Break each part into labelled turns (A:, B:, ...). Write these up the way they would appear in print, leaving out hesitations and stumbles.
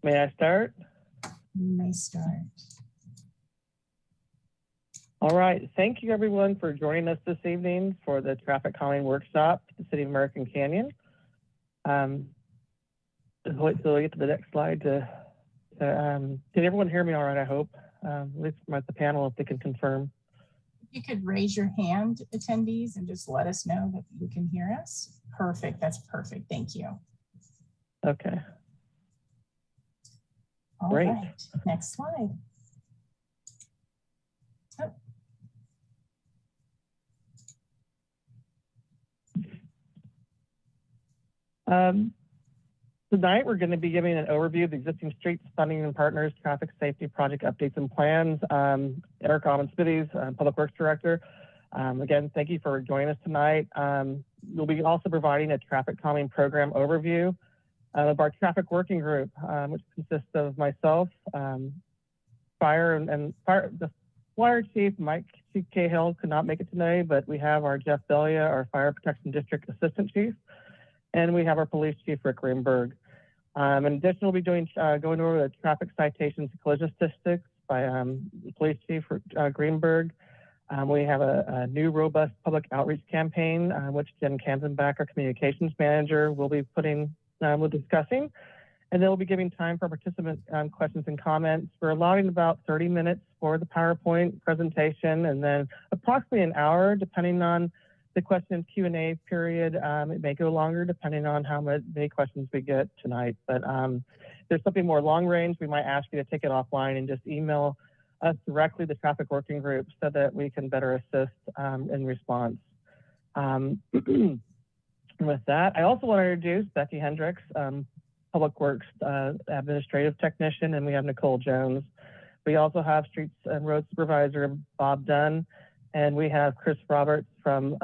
A: May I start?
B: You may start.
A: All right. Thank you, everyone, for joining us this evening for the traffic calming workshop at the City of American Canyon. Just wait till we get to the next slide. Did everyone hear me all right, I hope? At least at the panel, if they can confirm.
B: You could raise your hand, attendees, and just let us know that you can hear us. Perfect. That's perfect. Thank you.
A: Okay.
B: All
A: Great.
B: right. Next slide.
A: Tonight, we're going to be giving an overview of the existing streets, funding and partners, traffic safety project updates and plans. Eric Almond-Spities, Public Works Director. Again, thank you for joining us tonight. We'll be also providing a traffic calming program overview of our traffic working group, which consists of myself, the Fire Chief Mike Cahill could not make it today, but we have our Jeff Belia, our Fire Protection District Assistant Chief, and we have our Police Chief Rick Greenberg. In addition, we'll be going over the traffic citations and collision statistics by Police Chief Greenberg. We have a new robust public outreach campaign, which Jen Kanzenbach, our Communications Manager, will be discussing. And then we'll be giving time for participant questions and comments. We're allowing about 30 minutes for the PowerPoint presentation, and then approximately an hour, depending on the question and Q&A period. It may go longer depending on how many questions we get tonight. But if there's something more long range, we might ask you to take it offline and just email us directly, the traffic working group, so that we can better assist in response. With that, I also want to introduce Becky Hendricks, Public Works Administrative Technician, and we have Nicole Jones. We also have Streets and Road Supervisor Bob Dunn, and we have Chris Roberts from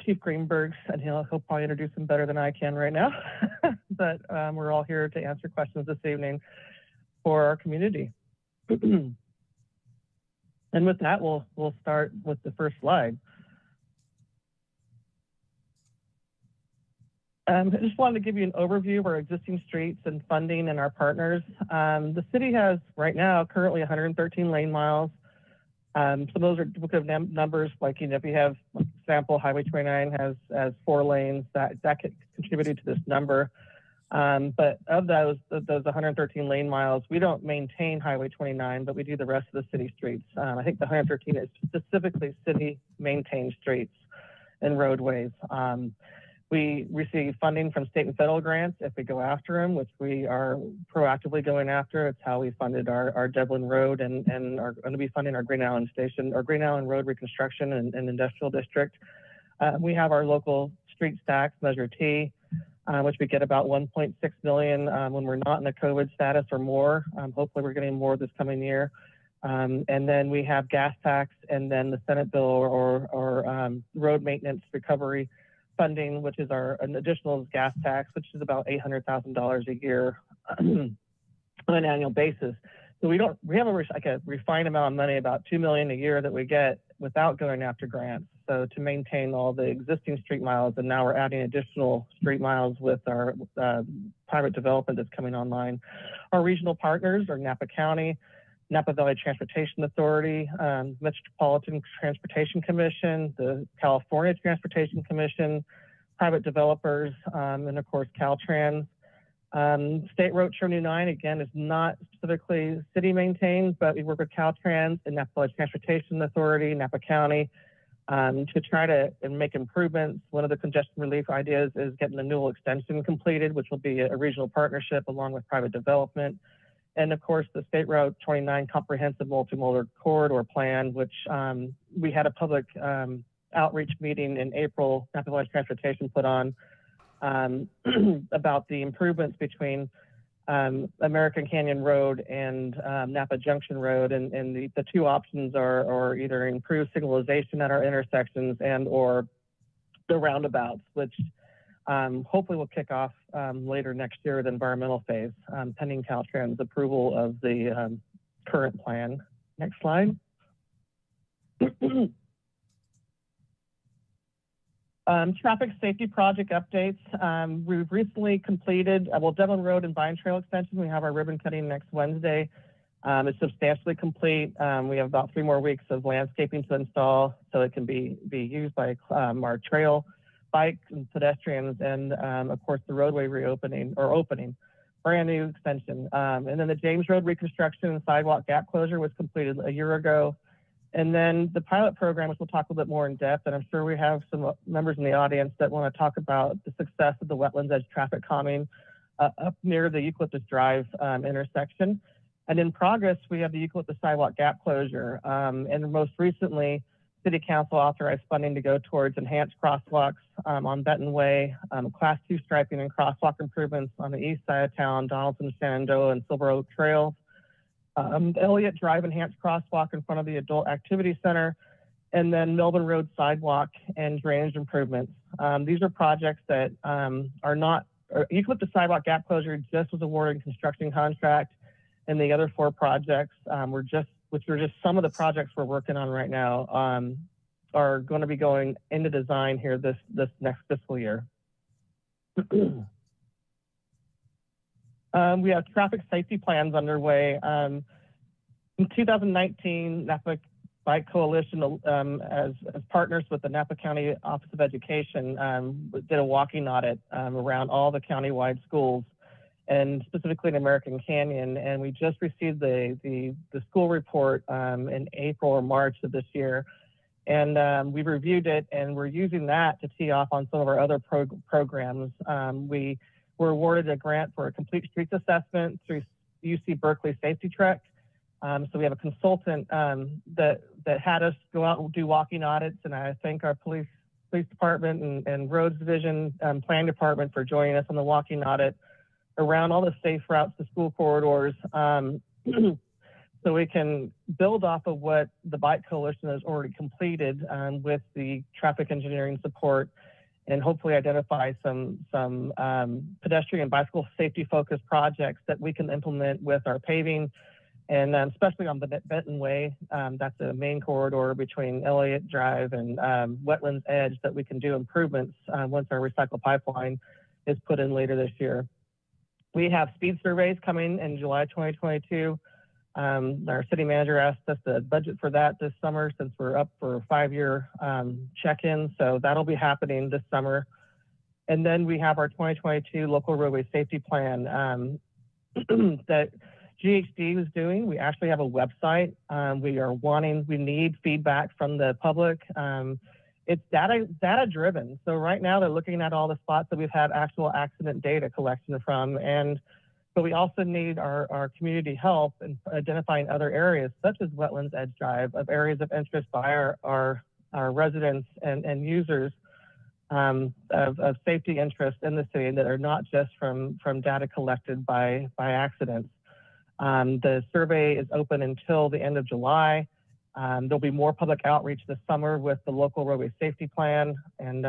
A: Chief Greenberg's, and he'll probably introduce him better than I can right now. But we're all here to answer questions this evening for our community. And with that, we'll start with the first slide. I just wanted to give you an overview of our existing streets and funding and our partners. The city has right now currently 113 lane miles. Some of those are duplicative numbers, like, you know, if you have, for example, Highway 29 has 4 lanes, that contributed to this number. But of those 113 lane miles, we don't maintain Highway 29, but we do the rest of the city streets. I think the 113 is specifically city maintained streets and roadways. We receive funding from state and federal grants if we go after them, which we are proactively going after. It's how we funded our Devlin Road and are going to be funding our Green Island Station, or Green Island Road reconstruction and industrial district. We have our local street stacks, Measure T, which we get about 1.6 million when we're not in a COVID status or more. Hopefully we're getting more this coming year. And then we have gas tax, and then the Senate bill or road maintenance recovery funding, which is an additional gas tax, which is about $800,000 a year on an annual basis. So we have a refined amount of money, about $2 million a year that we get without going after grants. So to maintain all the existing street miles, and now we're adding additional street miles with our private development that's coming online. Our regional partners are Napa County, Napa Valley Transportation Authority, Metropolitan Transportation Commission, the California Transportation Commission, private developers, and of course Caltrans. State Road 209, again, is not specifically city maintained, but we work with Caltrans and Napa Valley Transportation Authority, Napa County, to try to make improvements. One of the congestion relief ideas is getting the Newell extension completed, which will be a regional partnership along with private development. And of course, the State Road 29 Comprehensive Multimodal Corridor Plan, which we had a public outreach meeting in April, Napa Valley Transportation put on about the improvements between American Canyon Road and Napa Junction Road. And the two options are either improved signalization at our intersections and or the roundabouts, which hopefully will kick off later next year, the environmental phase, pending Caltrans approval of the current plan. Next slide. Traffic safety project updates. We've recently completed, Devlin Road and Vine Trail extension. We have our ribbon cutting next Wednesday. It's substantially complete. We have about 3 more weeks of landscaping to install so it can be used by our trail, bikes, and pedestrians, and of course the roadway opening, brand new extension. And then the James Road reconstruction and sidewalk gap closure was completed a year ago. And then the pilot program, which we'll talk a little bit more in depth, and I'm sure we have some members in the audience that want to talk about the success of the Wetlands Edge traffic calming up near the Eucalyptus Drive intersection. And in progress, we have the Eucalyptus sidewalk gap closure. And most recently, City Council authorized funding to go towards enhanced crosswalks on Benton Way, Class 2 striping and crosswalk improvements on the east side of town, Donaldson, Shenandoah, and Silver Oak Trails. Elliott Drive enhanced crosswalk in front of the Adult Activity Center, and then Melbourne Road sidewalk and drainage improvements. These are projects that are not, Eucalyptus sidewalk gap closure just was awarded a construction contract, and the other 4 projects which are just some of the projects we're working on right now, are going to be going into design here this next fiscal year. We have traffic safety plans underway. In 2019, Napa Bike Coalition, as partners with the Napa County Office of Education, did a walking audit around all the countywide schools, and specifically in American Canyon. And we just received the school report in April or March of this year. And we reviewed it, and we're using that to tee off on some of our other programs. We were awarded a grant for a complete streets assessment through UC Berkeley Safety Trek. So we have a consultant that had us go out and do walking audits, and I thank our police department and roads division planning department for joining us on the walking audit around all the safe routes to school corridors, so we can build off of what the Bike Coalition has already completed with the traffic engineering support, and hopefully identify some pedestrian and bicycle safety focused projects that we can implement with our paving, and especially on the Benton Way. That's a main corridor between Elliott Drive and Wetlands Edge that we can do improvements once our recycle pipeline is put in later this year. We have speed surveys coming in July 2022. Our city manager asked us to budget for that this summer since we're up for a 5-year check-in. So that'll be happening this summer. And then we have our 2022 local roadway safety plan that GHD was doing. We actually have a website. We need feedback from the public. It's data driven. So right now they're looking at all the spots that we've had actual accident data collection from, but we also need our community help in identifying other areas such as Wetlands Edge Drive of areas of interest by our residents and users of safety interest in the city that are not just from data collected by accidents. The survey is open until the end of July. There'll be more public outreach this summer with the local roadway safety plan, and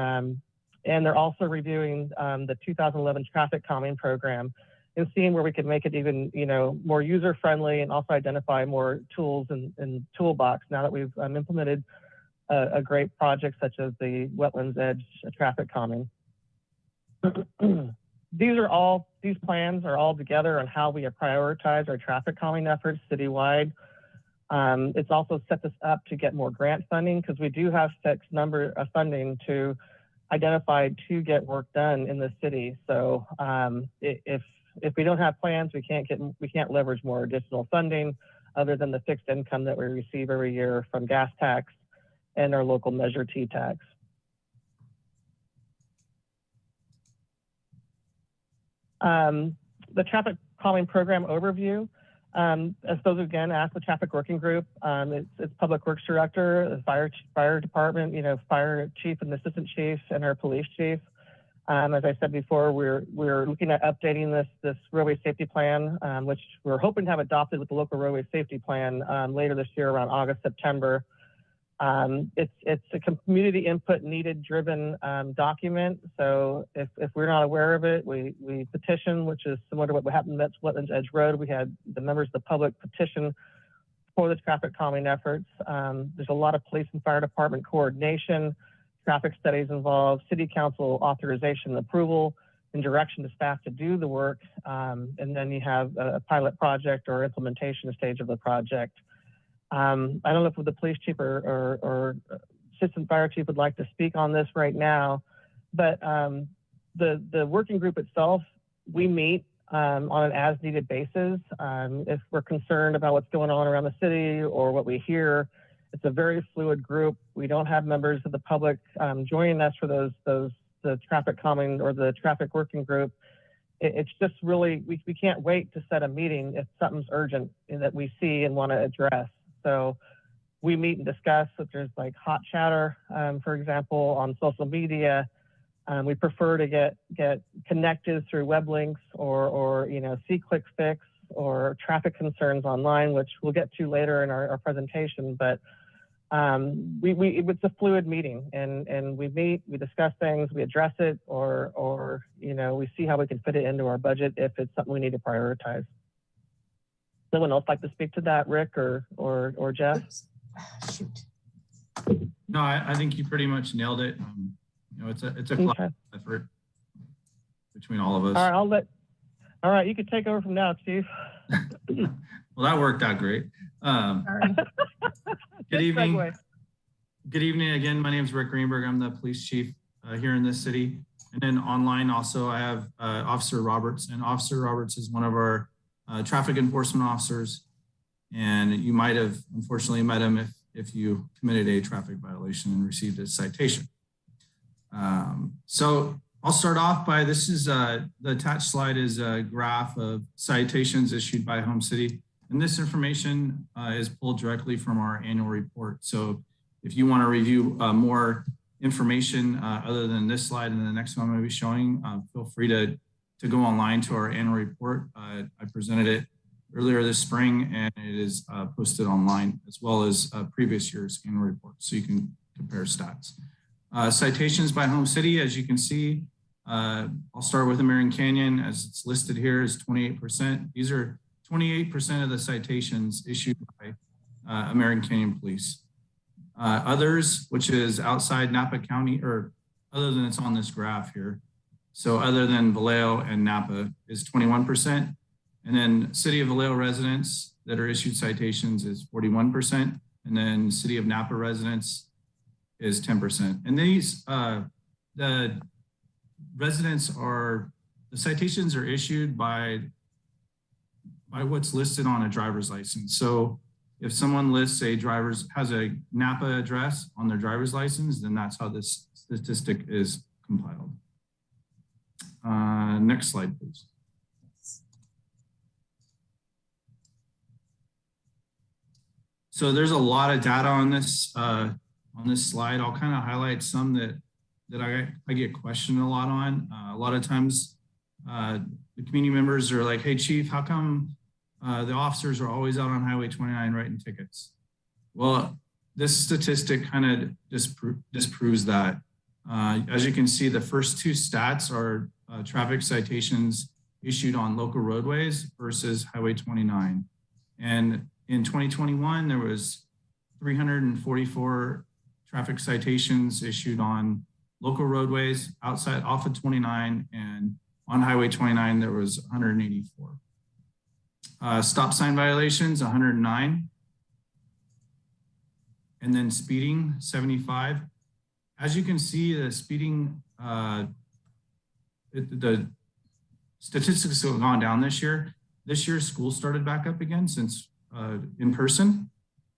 A: they're also reviewing the 2011 traffic calming program and seeing where we can make it even more user friendly, and also identify more tools in toolbox now that we've implemented a great project such as the Wetlands Edge traffic calming. These plans are all together on how we prioritize our traffic calming efforts citywide. It's also set us up to get more grant funding because we do have fixed number of funding to identify to get work done in the city. So if we don't have plans, we can't leverage more additional funding other than the fixed income that we receive every year from gas tax and our local measure T tax. The traffic calming program overview. As those again asked, the traffic working group, it's public works director, the fire department, fire chief and assistant chief, and our police chief. As I said before, we're looking at updating this roadway safety plan, which we're hoping to have adopted with the local roadway safety plan later this year around August, September. It's a community input needed driven document. So if we're not aware of it, we petition, which is similar to what happened at Wetlands Edge Road. We had the members of the public petition for the traffic calming efforts. There's a lot of police and fire department coordination traffic studies involve city council authorization and approval and direction to staff to do the work. And then you have a pilot project or implementation stage of the project. I don't know if the police chief or assistant fire chief would like to speak on this right now, but the working group itself, we meet on an as-needed basis. If we're concerned about what's going on around the city or what we hear, it's a very fluid group. We don't have members of the public joining us for the traffic calming or the traffic working group. It's just really, we can't wait to set a meeting if something's urgent that we see and want to address. So we meet and discuss if there's like hot chatter, for example, on social media. We prefer to get connected through web links or see Quick Fix or traffic concerns online, which we'll get to later in our presentation. But it's a fluid meeting, and we meet, we discuss things, we address it, or we see how we can fit it into our budget if it's something we need to prioritize. Someone else like to speak to that, Rick or Jeff?
B: Shoot.
C: No, I think you pretty much nailed it. It's a collaborative effort between all of us.
A: All right, you can take over from now, Chief.
C: Well, that worked out great. Good evening.
A: Segue.
C: Good evening again. My name is Rick Greenberg. I'm the police chief here in this city. And then online also I have Officer Roberts. And Officer Roberts is one of our traffic enforcement officers. And you might have unfortunately met him if you committed a traffic violation and received a citation. So I'll start off by, this is the attached slide is a graph of citations issued by Home City. And this information is pulled directly from our annual report. So if you want to review more information other than this slide and the next one I'm going to be showing, feel free to go online to our annual report. I presented it earlier this spring, and it is posted online as well as previous year's annual report. So you can compare stats. Citations by Home City, as you can see, I'll start with American Canyon as it's listed here is 28%. These are 28% of the citations issued by American Canyon Police. Others, which is outside Napa County, or other than it's on this graph here. So other than Vallejo and Napa is 21%. And then City of Vallejo residents that are issued citations is 41%. And then City of Napa residents is 10%. And these, the residents are, the citations are issued by what's listed on a driver's license. So if someone lists has a Napa address on their driver's license, then that's how this statistic is compiled. Next slide, please. So there's a lot of data on this slide. I'll kind of highlight some that I get questioned a lot on. A lot of times the community members are like, hey, Chief, how come the officers are always out on Highway 29 writing tickets? Well, this statistic kind of disproves that. As you can see, the first two stats are traffic citations issued on local roadways versus Highway 29. And in 2021, there was 344 traffic citations issued on local roadways outside off of 29, and on Highway 29, there was 184. Stop sign violations, 109. And then speeding, 75. As you can see, the speeding, the statistics have gone down this year. This year, school started back up again since in person.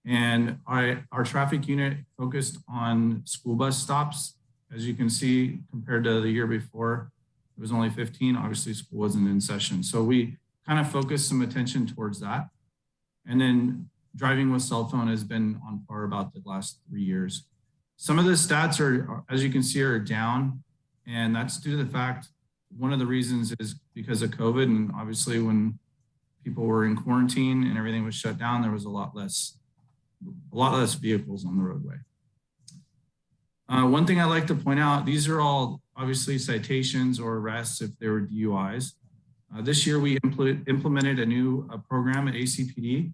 C: And our traffic unit focused on school bus stops. As you can see, compared to the year before, it was only 15. Obviously, school wasn't in session. So we kind of focused some attention towards that. And then driving with cell phone has been on par about the last 3 years. Some of the stats are, as you can see, are down. And that's due to the fact, one of the reasons is because of COVID. And obviously when people were in quarantine and everything was shut down, there was a lot less vehicles on the roadway. One thing I like to point out, these are all obviously citations or arrests if they were DUIs. This year we implemented a new program at ACPD.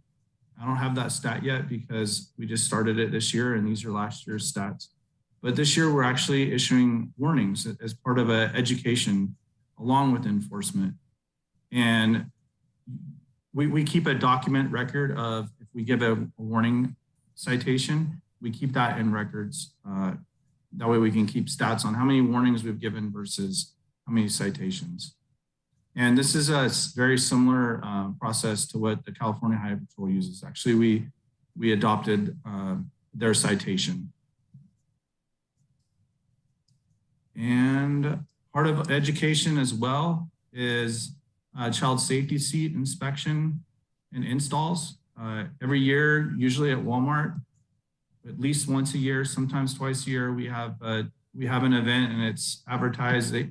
C: I don't have that stat yet because we just started it this year and these are last year's stats. But this year we're actually issuing warnings as part of education along with enforcement. And we keep a document record of if we give a warning citation, we keep that in records. That way we can keep stats on how many warnings we've given versus how many citations. And this is a very similar process to what the California Highway Patrol uses. Actually, we adopted their citation. And part of education as well is child safety seat inspection and installs. Every year, usually at Walmart, at least once a year, sometimes twice a year, we have an event and it's advertised that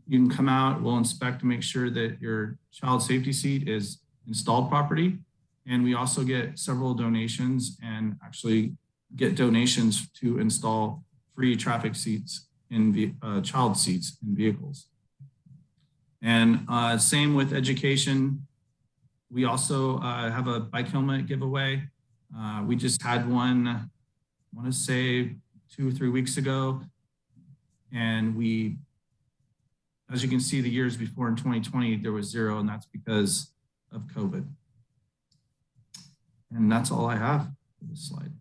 C: you can come out, we'll inspect to make sure that your child safety seat is installed properly. And we also get several donations and actually get donations to install free traffic seats in child seats in vehicles. And same with education. We also have a bike helmet giveaway. We just had one, I want to say 2 or 3 weeks ago. And we, as you can see, the years before in 2020, there was 0, and that's because of COVID. And that's all I have for this slide.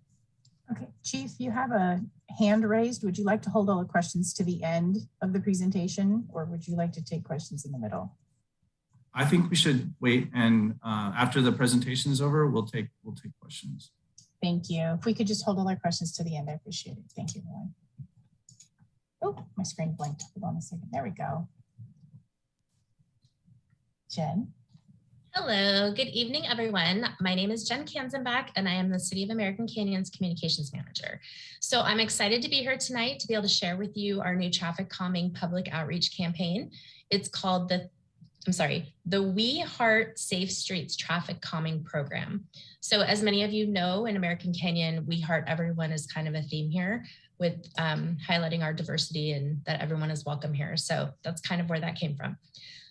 B: Okay, Chief, you have a hand raised. Would you like to hold all the questions to the end of the presentation, or would you like to take questions in the middle?
C: I think we should wait, and after the presentation is over, we'll take questions.
B: Thank you. If we could just hold all our questions to the end, I appreciate it. Thank you, everyone. Oh, my screen blinked. Hold on a second. There we go. Jen.
D: Hello, good evening, everyone. My name is Jen Kanzenbach, and I am the City of American Canyon's Communications Manager. So I'm excited to be here tonight to be able to share with you our new traffic calming public outreach campaign. It's called the We Heart Safe Streets Traffic Calming Program. So as many of you know, in American Canyon, We Heart Everyone is kind of a theme here with highlighting our diversity and that everyone is welcome here. So that's kind of where that came from.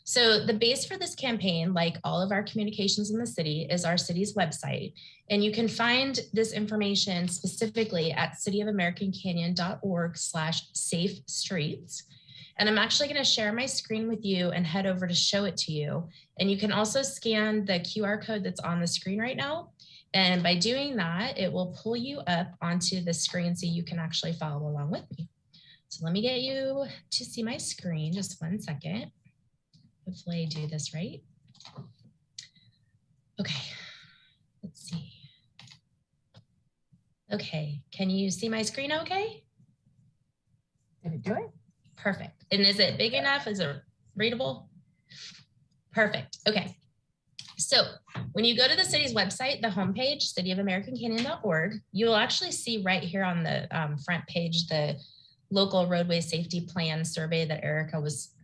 D: So the base for this campaign, like all of our communications in the city, is our city's website. And you can find this information specifically at cityofamericancanyon.org/safe streets. And I'm actually going to share my screen with you and head over to show it to you. And you can also scan the QR code that's on the screen right now. And by doing that, it will pull you up onto the screen so you can actually follow along with me. So let me get you to see my screen, just 1 second. Hopefully I do this right. Okay, let's see. Okay, can you see my screen okay?
B: Did it do it?
D: Perfect. And is it big enough? Is it readable? Perfect. Okay. So when you go to the city's website, the homepage, cityofamericancanyon.org, you'll actually see right here on the front page the local roadway safety plan survey that Erica was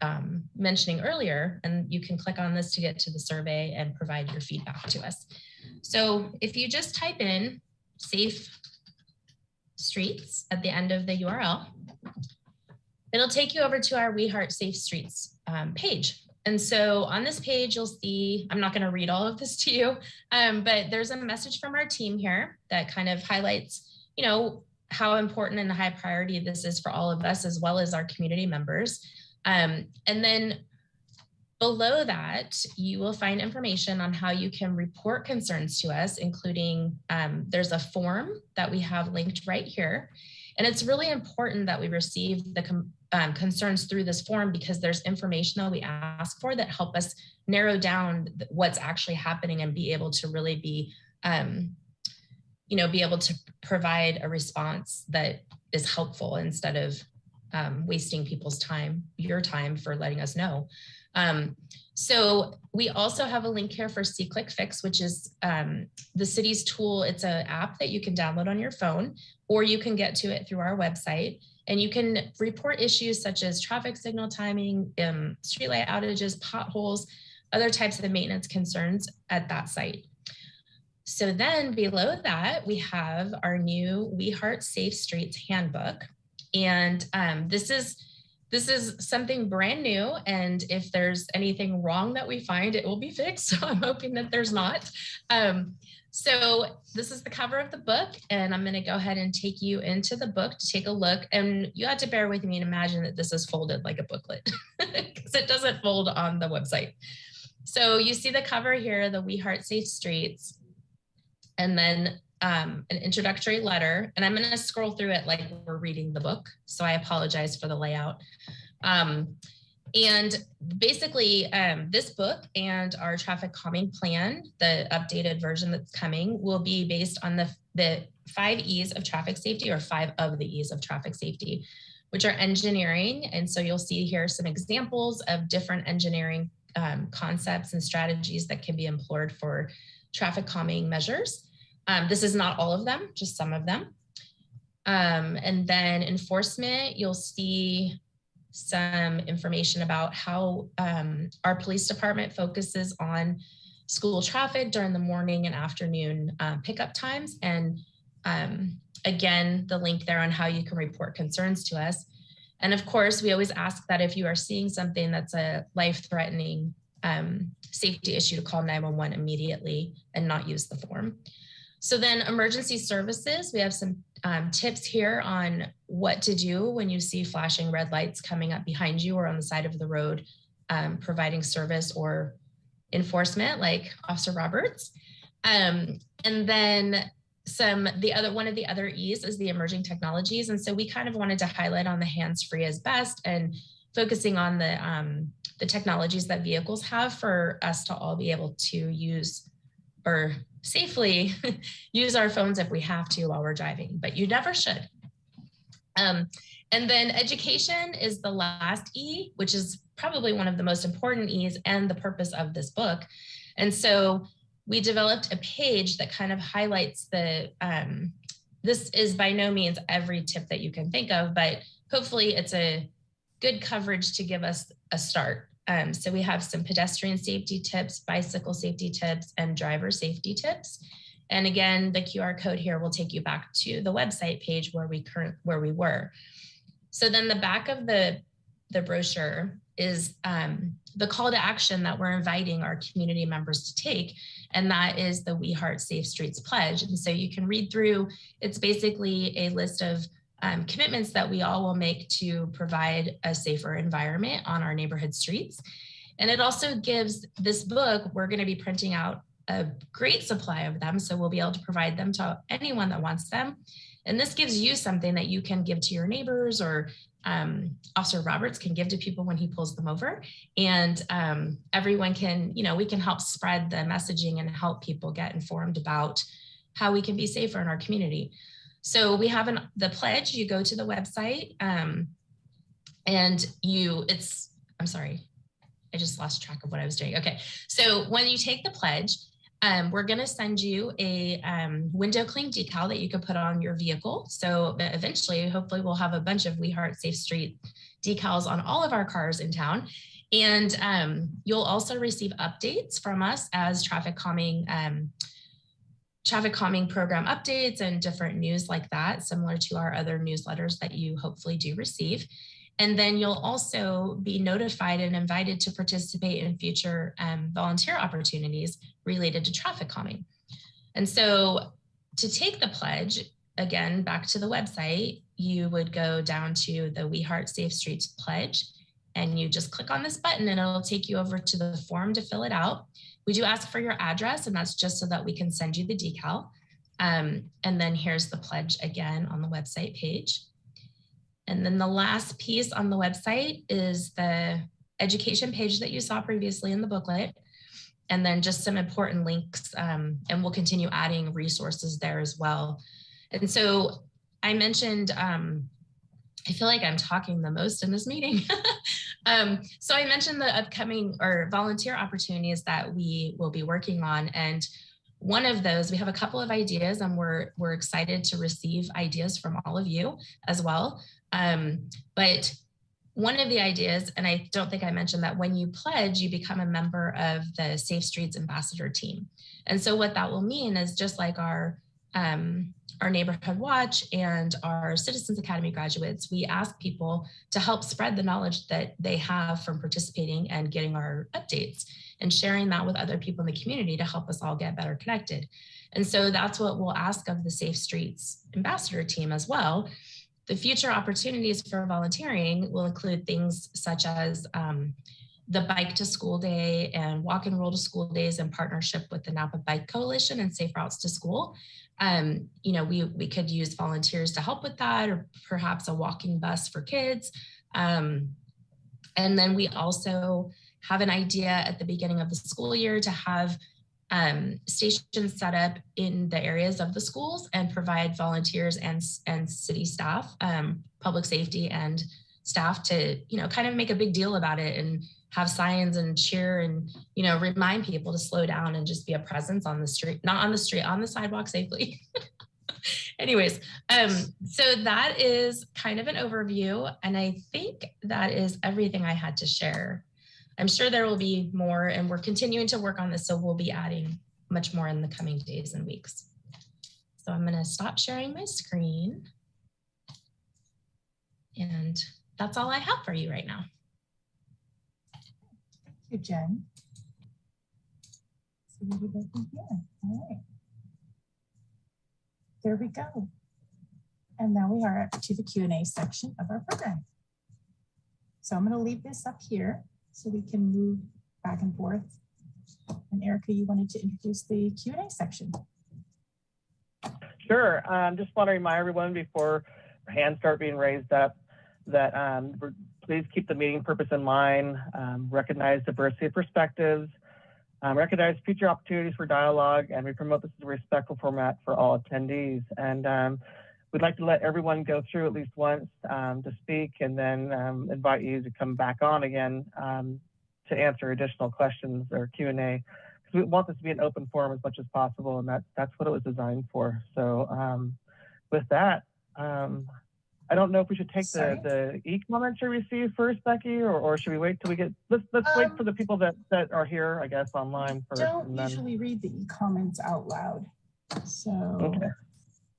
D: mentioning earlier. And you can click on this to get to the survey and provide your feedback to us. So if you just type in safe streets at the end of the URL, it'll take you over to our We Heart Safe Streets page. And so on this page, you'll see, I'm not going to read all of this to you, but there's a message from our team here that kind of highlights, you know, how important and a high priority this is for all of us, as well as our community members. And then below that, you will find information on how you can report concerns to us, including there's a form that we have linked right here. And it's really important that we receive the concerns through this form, because there's information that we ask for that help us narrow down what's actually happening and be able to really be, be able to provide a response that is helpful instead of wasting people's time, your time, for letting us know. So we also have a link here for See Click Fix, which is the city's tool. It's an app that you can download on your phone, or you can get to it through our website. And you can report issues such as traffic signal timing, streetlight outages, potholes, other types of maintenance concerns at that site. So then below that, we have our new We Heart Safe Streets handbook. And this this is something brand new, and if there's anything wrong that we find, it will be fixed. So I'm hoping that there's not. So this is the cover of the book, and I'm going to go ahead and take you into the book to take a look. And you have to bear with me and imagine that this is folded like a booklet because it doesn't fold on the website. So you see the cover here, the We Heart Safe Streets, and then an introductory letter. And I'm going to scroll through it like we're reading the book. So I apologize for the layout. And basically, this book and our traffic calming plan, the updated version that's coming, will be based on the 5 E's of traffic safety, or 5 of the E's of traffic safety, which are engineering. And so you'll see here some examples of different engineering concepts and strategies that can be employed for traffic calming measures. This is not all of them, just some of them. And then enforcement, you'll see some information about how our police department focuses on school traffic during the morning and afternoon pickup times. And again, the link there on how you can report concerns to us. And of course, we always ask that if you are seeing something that's a life-threatening safety issue, to call 911 immediately and not use the form. So then emergency services, we have some tips here on what to do when you see flashing red lights coming up behind you or on the side of the road, providing service or enforcement, like Officer Roberts. And then one of the other E's is the emerging technologies. And so we kind of wanted to highlight on the hands-free as best, and focusing on the technologies that vehicles have for us to all be able to use or safely use our phones if we have to while we're driving, but you never should. And then education is the last E, which is probably one of the most important E's and the purpose of this book. And so we developed a page that kind of highlights this is by no means every tip that you can think of, but hopefully it's a good coverage to give us a start. So we have some pedestrian safety tips, bicycle safety tips, and driver safety tips. And again, the QR code here will take you back to the website page where we were. So then the back of the brochure is the call to action that we're inviting our community members to take, and that is the We Heart Safe Streets Pledge. And so you can read through, it's basically a list of commitments that we all will make to provide a safer environment on our neighborhood streets. And it also gives this book, we're going to be printing out a great supply of them, so we'll be able to provide them to anyone that wants them. And this gives you something that you can give to your neighbors, or Officer Roberts can give to people when he pulls them over. And everyone can, we can help spread the messaging and help people get informed about how we can be safer in our community. So we have the pledge. You go to the website and I'm sorry, I just lost track of what I was doing. Okay, so when you take the pledge, we're going to send you a window clean decal that you can put on your vehicle. So eventually, hopefully, we'll have a bunch of We Heart Safe Street decals on all of our cars in town. And you'll also receive updates from us as traffic calming program updates and different news like that, similar to our other newsletters that you hopefully do receive. And then you'll also be notified and invited to participate in future volunteer opportunities related to traffic calming. And so to take the pledge, again, back to the website, you would go down to the We Heart Safe Streets Pledge, and you just click on this button and it'll take you over to the form to fill it out. We do ask for your address, and that's just so that we can send you the decal. And then here's the pledge again on the website page. And then the last piece on the website is the education page that you saw previously in the booklet. And then just some important links, and we'll continue adding resources there as well. And so I mentioned, I feel like I'm talking the most in this meeting. So I mentioned the upcoming or volunteer opportunities that we will be working on. And one of those, we have a couple of ideas, and we're excited to receive ideas from all of you as well. But one of the ideas, and I don't think I mentioned that, when you pledge, you become a member of the Safe Streets Ambassador team. And so what that will mean is, just like our our Neighborhood Watch and our Citizens Academy graduates, we ask people to help spread the knowledge that they have from participating and getting our updates and sharing that with other people in the community to help us all get better connected. And so that's what we'll ask of the Safe Streets ambassador team as well. The future opportunities for volunteering will include things such as the Bike to School Day and Walk and Roll to School Days in partnership with the Napa Bike Coalition and Safe Routes to School. You know, we could use volunteers to help with that, or perhaps a walking bus for kids. And then we also have an idea at the beginning of the school year to have stations set up in the areas of the schools and provide volunteers and city staff, public safety and staff to, you know, kind of make a big deal about it and have signs and cheer and, you know, remind people to slow down and just be a presence on the street, not on the street, on the sidewalk safely. Anyways, so that is kind of an overview. And I think that is everything I had to share. I'm sure there will be more, and we're continuing to work on this. So we'll be adding much more in the coming days and weeks. So I'm going to stop sharing my screen. And that's all I have for you right now.
B: Thank you, Jen. So we'll go from here. All right. There we go. And now we are to the Q&A section of our program. So I'm going to leave this up here so we can move back and forth. And Erica, you wanted to introduce the Q&A section.
A: Sure. Just want to remind everyone before hands start being raised up that please keep the meeting purpose in mind, recognize diversity of perspectives, recognize future opportunities for dialogue, and we promote this as a respectful format for all attendees. And we'd like to let everyone go through at least once to speak, and then invite you to come back on again to answer additional questions or Q&A. Because we want this to be an open forum as much as possible, and that's what it was designed for. So with that, I don't know if we should take the e-comments we received first, Becky, or should we wait till we get, let's wait for the people that are here, I guess, online first.
B: Don't usually read the e-comments out loud. So
A: okay.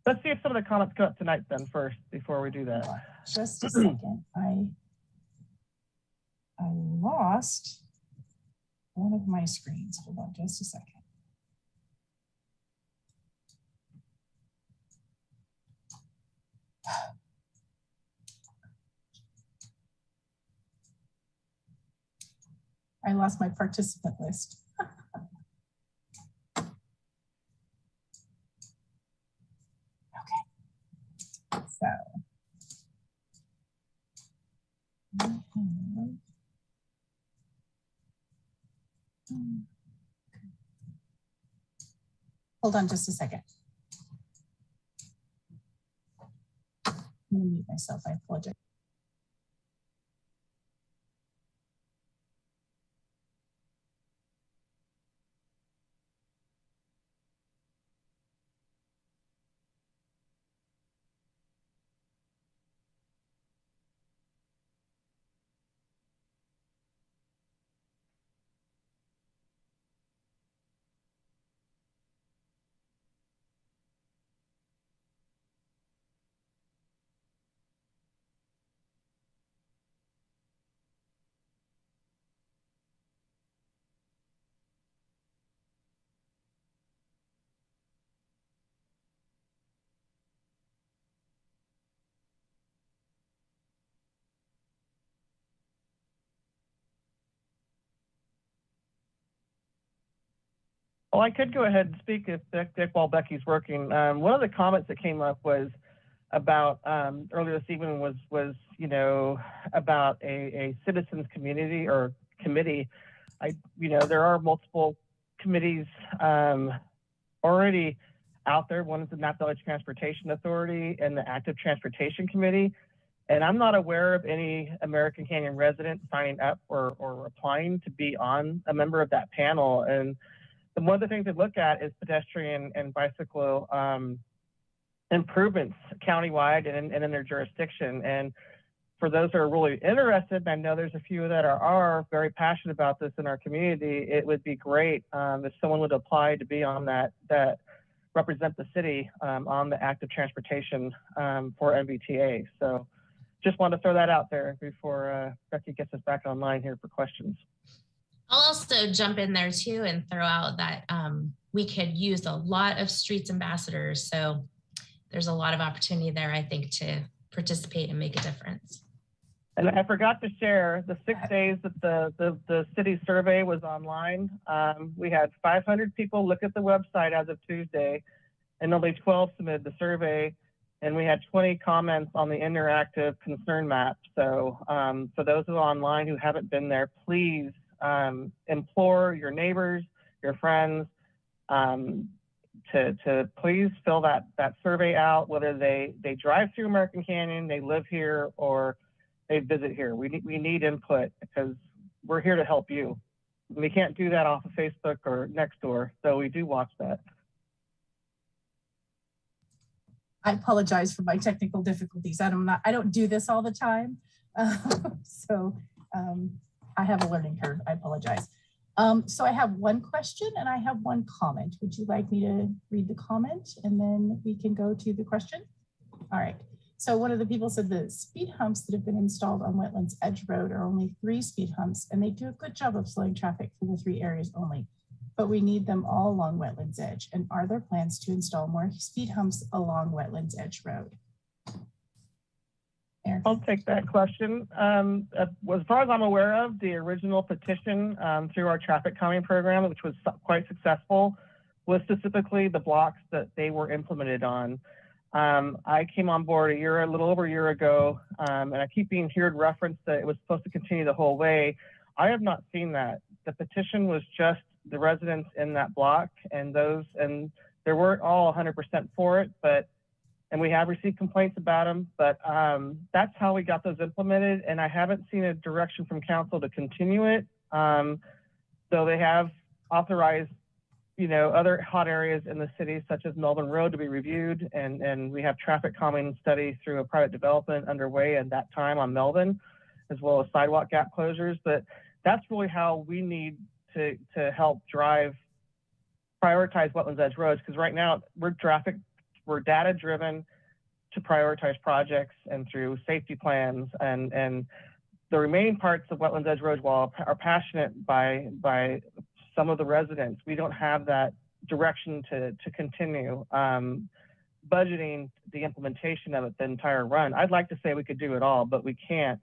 A: Let's see if some of the comments come up tonight then first before we do that.
B: Just a second. I lost one of my screens. Hold on just a second. I lost my participant list. Okay. So. Hold on just a second. I'm going to mute myself. I apologize.
A: Well, I could go ahead and speak if Dick while Becky's working. One of the comments that came up was about earlier this evening was you know, about a citizens community or committee. You know, there are multiple committees already out there. One is the Napa Valley Transportation Authority and the Active Transportation Committee. And I'm not aware of any American Canyon resident signing up or applying to be on a member of that panel. And one of the things to look at is pedestrian and bicycle improvements countywide and in their jurisdiction. And for those that are really interested, and I know there's a few that are very passionate about this in our community, it would be great if someone would apply to be on that represent the city on the active transportation for MBTA. So just wanted to throw that out there before Becky gets us back online here for questions.
D: I'll also jump in there too and throw out that we could use a lot of streets ambassadors. So there's a lot of opportunity there, I think, to participate and make a difference.
A: And I forgot to share the 6 days that the city survey was online. We had 500 people look at the website as of Tuesday, and only 12 submitted the survey. And we had 20 comments on the interactive concern map. So for those who are online who haven't been there, please implore your neighbors, your friends, to please fill that survey out, whether they drive through American Canyon, they live here, or they visit here. We need input because we're here to help you. We can't do that off of Facebook or Nextdoor, so we do watch that.
B: I apologize for my technical difficulties. I don't do this all the time. So I have a learning curve. I apologize. So I have one question and I have one comment. Would you like me to read the comment and then we can go to the question? All right. So one of the people said the speed humps that have been installed on Wetlands Edge Road are only 3 speed humps, and they do a good job of slowing traffic for the 3 areas only. But we need them all along Wetlands Edge. And are there plans to install more speed humps along Wetlands Edge Road? Eric.
A: I'll take that question. As far as I'm aware of, the original petition through our traffic calming program, which was quite successful, was specifically the blocks that they were implemented on. I came on board a little over a year ago, and I keep being heard reference that it was supposed to continue the whole way. I have not seen that. The petition was just the residents in that block, and they weren't all 100% for it, and we have received complaints about them, but that's how we got those implemented, and I haven't seen a direction from council to continue it. So they have authorized, other hot areas in the city, such as Melbourne Road, to be reviewed, and we have traffic calming study through a private development underway at that time on Melbourne, as well as sidewalk gap closures. But that's really how we need to help prioritize Wetlands Edge roads, because right now we're data driven to prioritize projects and through safety plans, and the remaining parts of Wetlands Edge roads, while are passionate by some of the residents, we don't have that direction to continue budgeting the implementation of it the entire run. I'd like to say we could do it all, but we can't.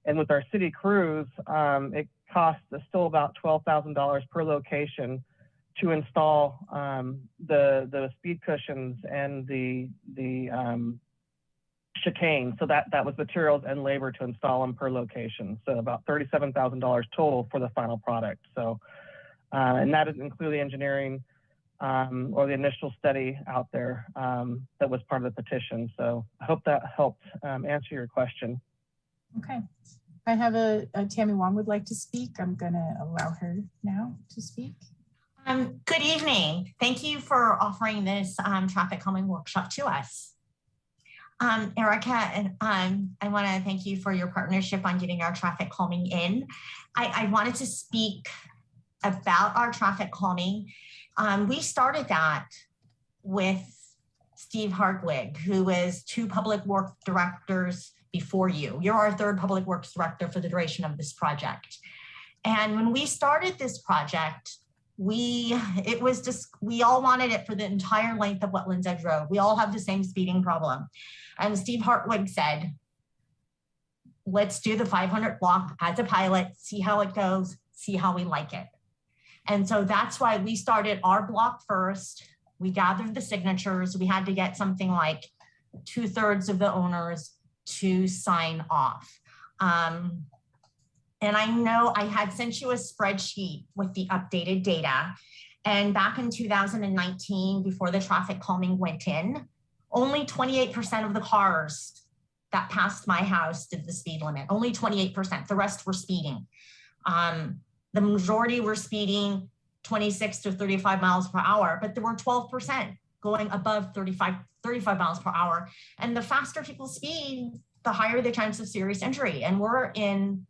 A: And with our city crews, it costs us still about $12,000 per location to install the speed cushions and the chicane. So that was materials and labor to install them per location. So about $37,000 total for the final product. So, and that doesn't include the engineering or the initial study out there that was part of the petition. So I hope that helped answer your question.
B: Okay. I have a Tammy Wong would like to speak. I'm gonna allow her now to speak.
E: Good evening. Thank you for offering this traffic calming workshop to us. Erica, and I want to thank you for your partnership on getting our traffic calming in. I wanted to speak about our traffic calming. We started that with Steve Hartwig, who is 2 public works directors before you. You're our 3rd public works director for the duration of this project. And when we started this project, we all wanted it for the entire length of Wetlands Edge Road. We all have the same speeding problem. And Steve Hartwig said, let's do the 500 block as a pilot, see how it goes, see how we like it. And so that's why we started our block first. We gathered the signatures. We had to get something like 2/3 of the owners to sign off. And I know I had sent you a spreadsheet with the updated data. And back in 2019, before the traffic calming went in, only 28% of the cars that passed my house did the speed limit, only 28%. The rest were speeding. The majority were speeding 26 to 35 miles per hour, but there were 12% going above 35 miles per hour. And the faster people speed, the higher the chance of serious injury. And we're in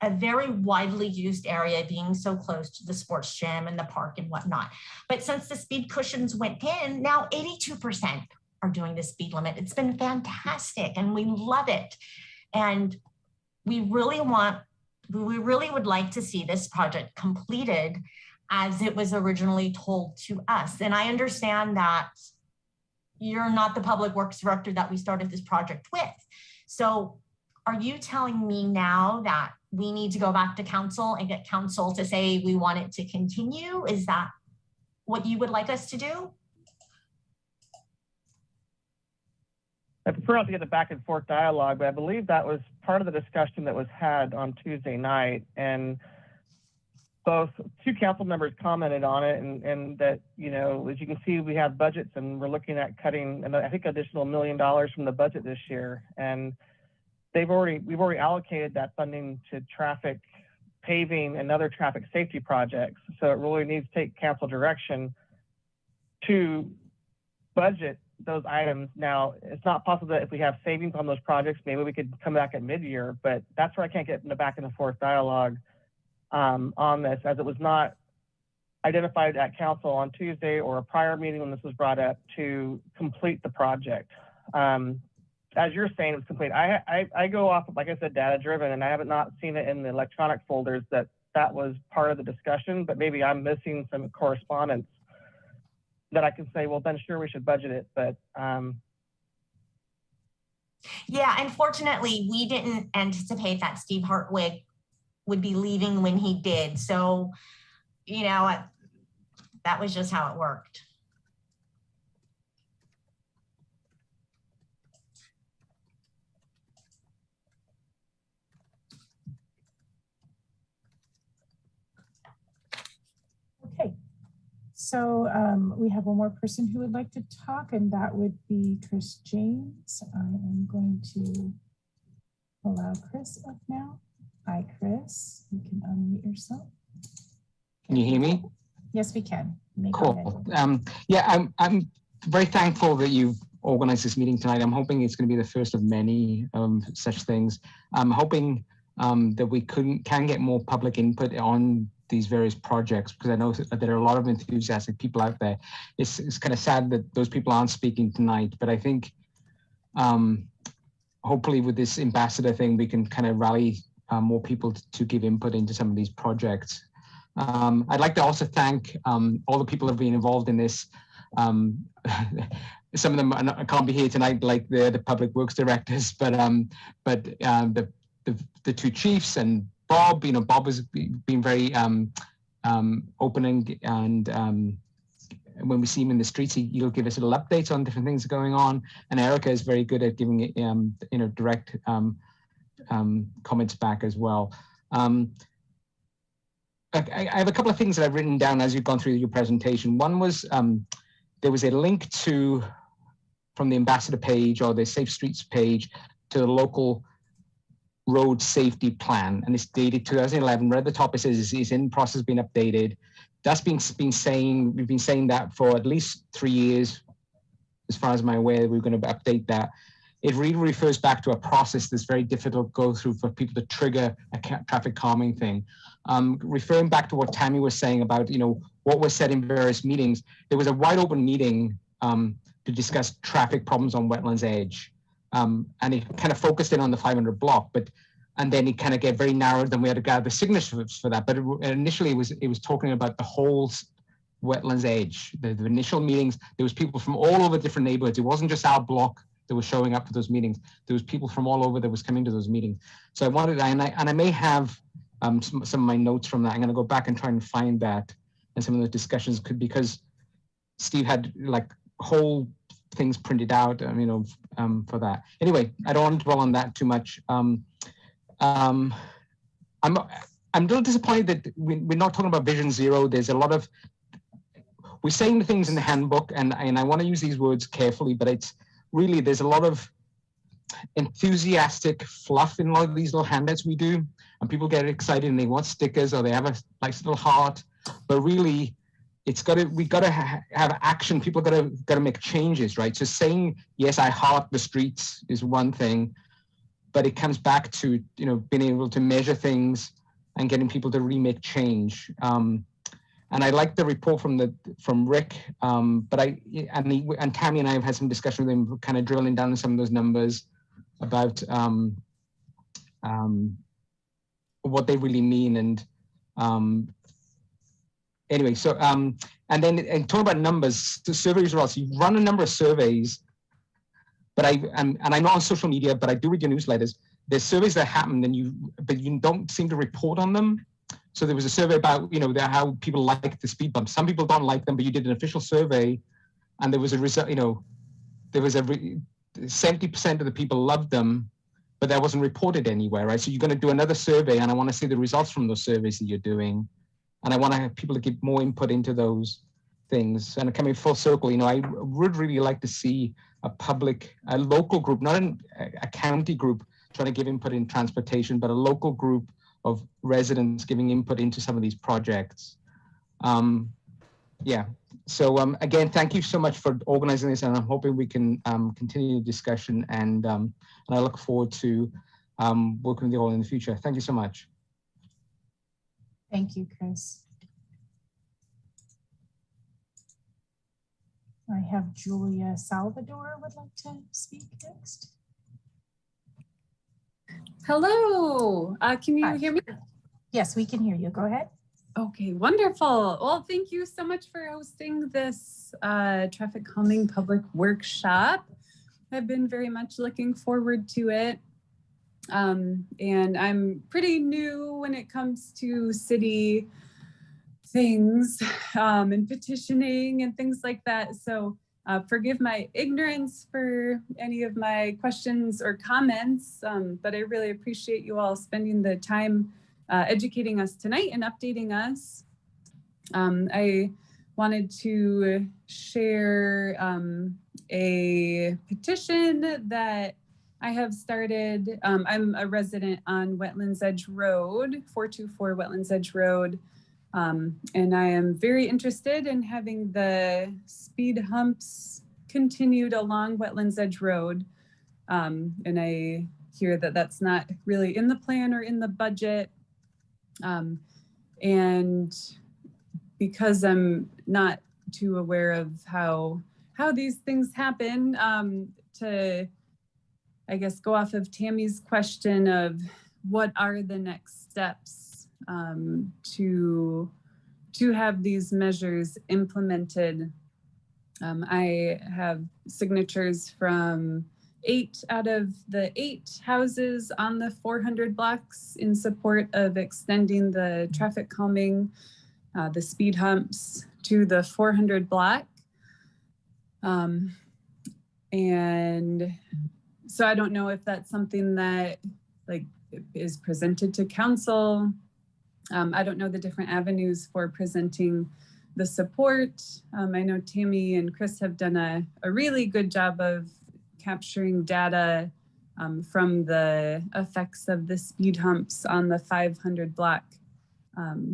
E: a very widely used area, being so close to the sports gym and the park and whatnot. But since the speed cushions went in, now 82% are doing the speed limit. It's been fantastic and we love it. And we really would like to see this project completed as it was originally told to us. And I understand that you're not the public works director that we started this project with. So are you telling me now that we need to go back to council and get council to say we want it to continue? Is that what you would like us to do?
A: I prefer not to get the back and forth dialogue, but I believe that was part of the discussion that was had on Tuesday night. And both two council members commented on it, and that, you know, as you can see, we have budgets and we're looking at cutting, and I think additional $1 million from the budget this year. And we've already allocated that funding to traffic paving and other traffic safety projects. So it really needs to take council direction to budget those items. Now, it's not possible that if we have savings on those projects, maybe we could come back at mid-year, but that's where I can't get in the back and forth dialogue on this, as it was not identified at council on Tuesday or a prior meeting when this was brought up to complete the project. As you're saying, it was complete. I go off of, like I said, data driven, and I haven't not seen it in the electronic folders that was part of the discussion, but maybe I'm missing some correspondence that I can say, well, then sure, we should budget it. But
E: yeah, unfortunately, we didn't anticipate that Steve Hartwig would be leaving when he did. So, you know, that was just how it worked.
B: Okay, so we have one more person who would like to talk, and that would be Chris James. I am going to allow Chris up now. Hi, Chris. You can unmute yourself.
F: Can you hear me?
B: Yes, we can.
F: Cool. Yeah, I'm very thankful that you've organized this meeting tonight. I'm hoping it's going to be the first of many such things. I'm hoping that we can get more public input on these various projects, because I know that there are a lot of enthusiastic people out there. It's kind of sad that those people aren't speaking tonight, but I think hopefully with this ambassador thing, we can kind of rally more people to give input into some of these projects. I'd like to also thank all the people who have been involved in this. Some of them can't be here tonight, like the public works directors, but the two chiefs and Bob. You know, Bob has been very opening, and when we see him in the streets, he'll give us little updates on different things going on. And Erica is very good at giving direct comments back as well. I have a couple of things that I've written down as you've gone through your presentation. One was there was a link from the ambassador page or the Safe Streets page to the local road safety plan, and it's dated 2011. Right at the top it says it's in process being updated. That's been saying, we've been saying that for at least 3 years, as far as I'm aware. We're going to update that. It really refers back to a process that's very difficult to go through for people to trigger a traffic calming thing. Referring back to what Tammy was saying about, you know, what was said in various meetings, there was a wide open meeting to discuss traffic problems on Wetlands Edge. And it kind of focused in on the 500 block, and then it kind of get very narrowed, and we had to gather the signatures for that. But initially it was talking about the whole Wetlands Edge. The initial meetings, there was people from all over different neighborhoods. It wasn't just our block that was showing up for those meetings. There was people from all over that was coming to those meetings. So I wanted, and I may have some of my notes from that. I'm going to go back and try and find that, and some of the discussions because Steve had like whole things printed out, for that. Anyway, I don't want to dwell on that too much. I'm a little disappointed that we're not talking about Vision Zero. There's a lot of, we're saying the things in the handbook, and I want to use these words carefully, but it's really, there's a lot of enthusiastic fluff in a lot of these little handouts we do, and people get excited and they want stickers or they have a nice little heart, but really, we got to have action. People got to make changes, right? So saying, yes, I heart the streets is one thing, but it comes back to, being able to measure things and getting people to really make change. And I like the report from Rick, but and Tammy and I have had some discussion with him, kind of drilling down on some of those numbers about what they really mean. And anyway, so and then talking about numbers, the surveys are also, you run a number of surveys, but and I'm not on social media, but I do read your newsletters. There's surveys that happen, but you don't seem to report on them. So there was a survey about, how people like the speed bumps. Some people don't like them, but you did an official survey, and there was a result. There was 70% of the people loved them, but that wasn't reported anywhere, right? So you're going to do another survey, and I want to see the results from those surveys that you're doing, and I want to have people to give more input into those things. And coming full circle, I would really like to see a local group, not a county group, trying to give input in transportation, but a local group of residents giving input into some of these projects. So again, thank you so much for organizing this, and I'm hoping we can continue the discussion, and I look forward to working with you all in the future. Thank you so much.
B: Thank you, Chris. I have Julia Salvador would like to speak next.
G: Hello, can you hear me?
B: Yes, we can hear you. Go ahead.
G: Okay, wonderful. Well, thank you so much for hosting this traffic calming public workshop. I've been very much looking forward to it. And I'm pretty new when it comes to city things and petitioning and things like that. So forgive my ignorance for any of my questions or comments, but I really appreciate you all spending the time educating us tonight and updating us. I wanted to share a petition that I have started. I'm a resident on Wetlands Edge Road, 424 Wetlands Edge Road. And I am very interested in having the speed humps continued along Wetlands Edge Road. And I hear that that's not really in the plan or in the budget. And because I'm not too aware of how these things happen, to, I guess, go off of Tammy's question of what are the next steps to have these measures implemented. I have signatures from 8 out of the 8 houses on the 400 blocks in support of extending the traffic calming, the speed humps to the 400 block. And so I don't know if that's something that is presented to council. I don't know the different avenues for presenting the support. I know Tammy and Chris have done a really good job of capturing data from the effects of the speed humps on the 500 block.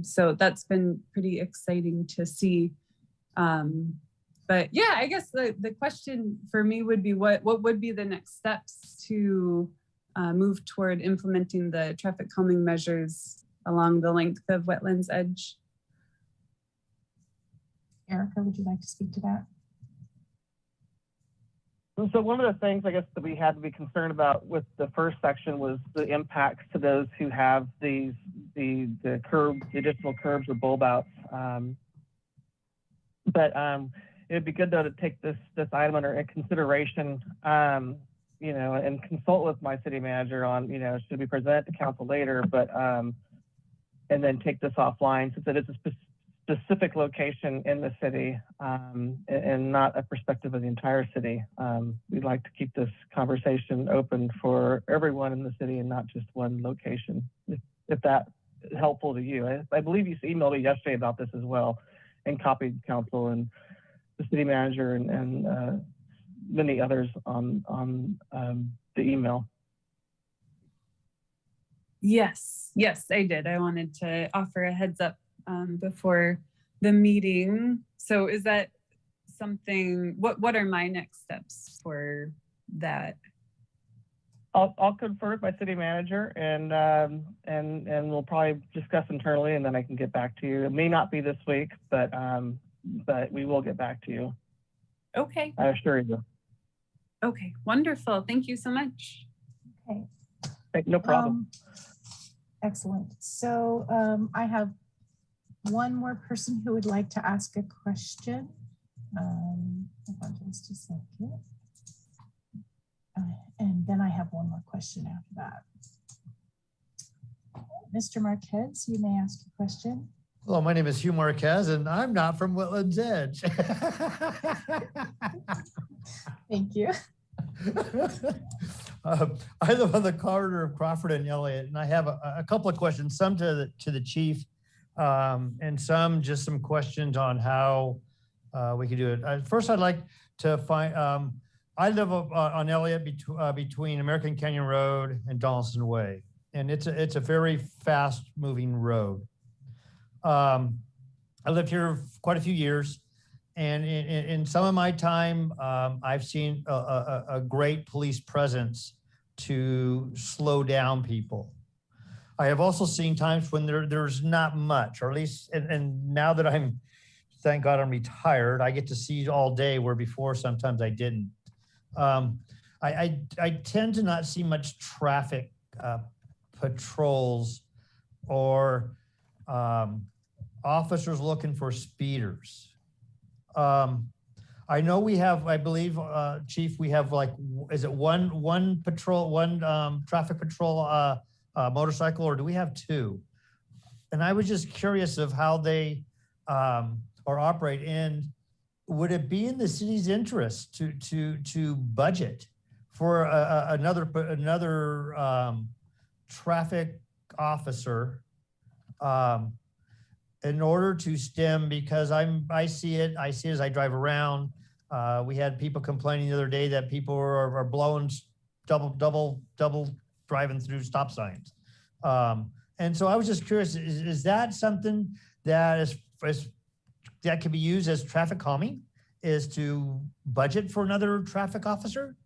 G: So that's been pretty exciting to see. But yeah, I guess the question for me would be what would be the next steps to move toward implementing the traffic calming measures along the length of Wetlands Edge?
B: Erica, would you like to speak to that?
A: So one of the things I guess that we had to be concerned about with the first section was the impacts to those who have the additional curbs or bulb outs. But it'd be good though to take this item under consideration, and consult with my city manager on, should we present it to council later, but and then take this offline since it is a specific location in the city and not a perspective of the entire city. We'd like to keep this conversation open for everyone in the city and not just one location, if that's helpful to you. I believe you emailed me yesterday about this as well and copied council and the city manager and many others on the email. Yes, I did. I wanted to offer a heads up before the meeting. So is that something, what are my next steps for that? I'll confer with my city manager and we'll probably discuss internally, and then I can get back to you. It may not be this week, but we will get back to you.
G: Okay.
A: I assure you.
G: Okay, wonderful. Thank you so much.
B: Okay.
A: No problem.
B: Excellent. So I have one more person who would like to ask a question. Hold on just a second. And then I have one more question after that. Mr. Marquez, you may ask a question.
H: Hello, my name is Hugh Marquez, and I'm not from Whitland's Edge.
B: Thank you.
H: I live on the corner of Crawford and Elliott, and I have a couple of questions, some to the chief, and just some questions on how we could do it. First, I'd like to find, I live on Elliott between American Canyon Road and Donaldson Way, and it's a very fast moving road. I lived here quite a few years, and in some of my time, I've seen a great police presence to slow down people. I have also seen times when there's not much, or at least, and now that thank God I'm retired, I get to see all day where before sometimes I didn't. I tend to not see much traffic patrols or officers looking for speeders. I know we have, I believe, Chief, we have like, is it one patrol, one traffic patrol motorcycle, or do we have two? And I was just curious of how they or operate, and would it be in the city's interest to budget for another traffic officer in order to stem, because I see it as I drive around. We had people complaining the other day that people are blowing double driving through stop signs. And so I was just curious, is that something that that can be used as traffic calming, is to budget for another traffic officer?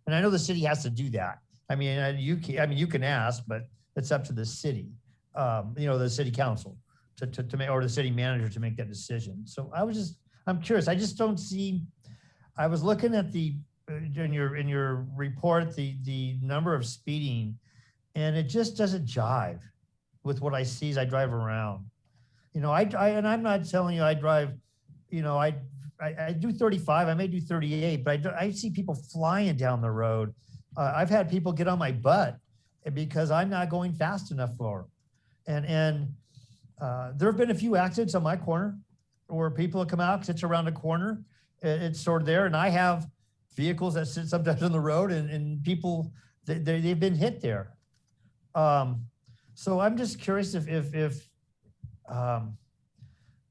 H: And I know the city has to do that. I mean, you can ask, but it's up to the city, the city council to make, or the city manager to make that decision. So I'm curious. I just don't see. I was looking at in your report the number of speeding, and it just doesn't jive with what I see as I drive around. And I'm not telling you I drive. I do 35. I may do 38, but I see people flying down the road. I've had people get on my butt because I'm not going fast enough for them. And there have been a few accidents on my corner where people come out because it's around a corner. It's sort of there. And I have vehicles that sit sometimes on the road, and people, they've been hit there. So I'm just curious if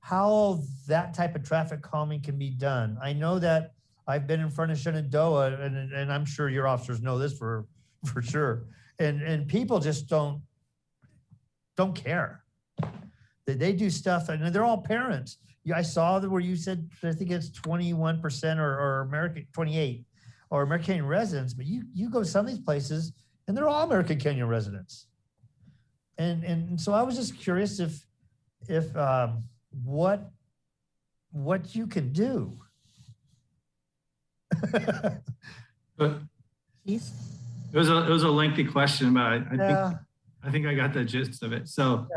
H: how that type of traffic calming can be done. I know that I've been in front of Shenandoah, and I'm sure your officers know this for sure. And people just don't care. They do stuff, and they're all parents. I saw that where you said, I think it's 21% or American 28 or American Canyon residents, but you go to some of these places and they're all American Canyon residents. And so I was just curious if what you can do.
C: But it was a lengthy question, but I think I got the gist of it. So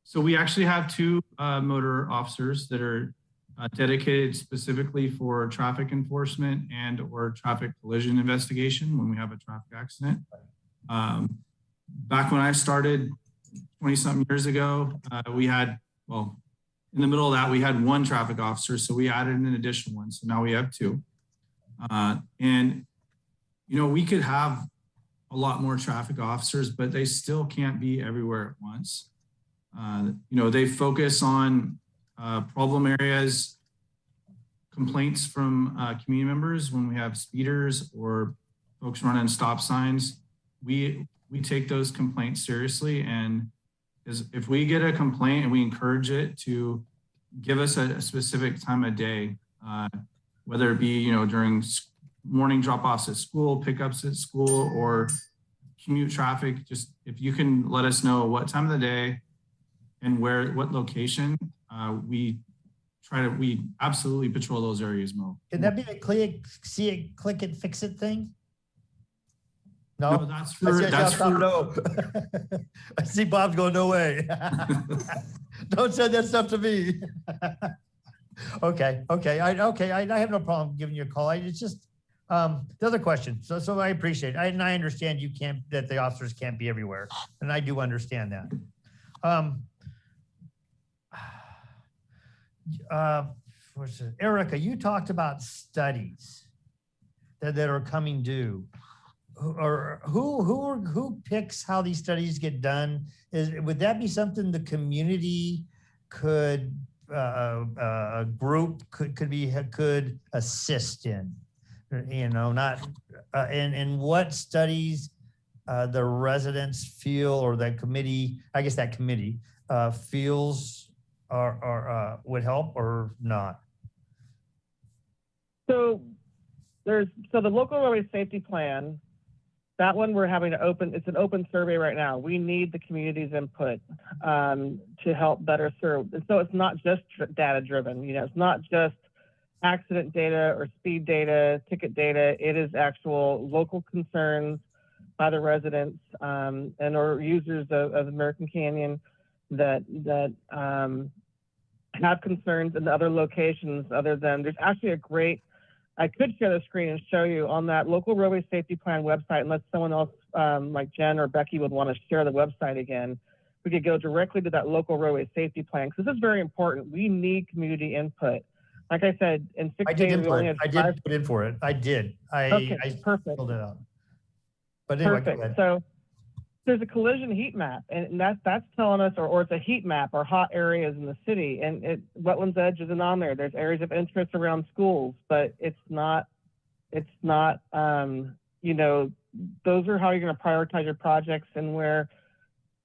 C: so we actually have two motor officers that are dedicated specifically for traffic enforcement and or traffic collision investigation when we have a traffic accident. Back when I started 20-something years ago, we had, well, in the middle of that, we had one traffic officer. So we added an additional one. So now we have two. And, we could have a lot more traffic officers, but they still can't be everywhere at once. They focus on problem areas, complaints from community members when we have speeders or folks running stop signs. We take those complaints seriously, and if we get a complaint and we encourage it to give us a specific time of day, whether it be during morning drop-offs at school, pickups at school, or commute traffic. Just if you can let us know what time of the day and what location, we absolutely patrol those areas more.
H: Can that be a click it, fix it thing?
C: No,
H: No,
C: that's for
H: no. I see Bob's going, no way. Don't send that stuff to me. Okay. I have no problem giving you a call. It's just the other question. So I appreciate it. I understand that the officers can't be everywhere. And I do understand that. Erica, you talked about studies that are coming due. Or who picks how these studies get done? Would that be something the community could a group could assist in? You know, not and what studies the residents feel, or that committee, I guess that committee feels are would help or not?
A: So the local roadway safety plan, that one we're having to open, it's an open survey right now. We need the community's input to help better serve. And so it's not just data driven, you know, it's not just accident data or speed data, ticket data. It is actual local concerns by the residents and or users of American Canyon that have concerns in other locations other than, there's actually a great, I could share the screen and show you on that local roadway safety plan website, unless someone else like Jen or Becky would want to share the website again. We could go directly to that local roadway safety plan, because this is very important. We need community input. Like I said, in 6 days, we only had
H: I did put in for it. I did.
A: Okay, perfect.
H: Filled it out. But anyway,
A: perfect.
H: go ahead.
A: So there's a collision heat map, and that's telling us, or it's a heat map or hot areas in the city, and Wetlands Edge isn't on there. There's areas of interest around schools, but it's not, you know, those are how you're going to prioritize your projects, and where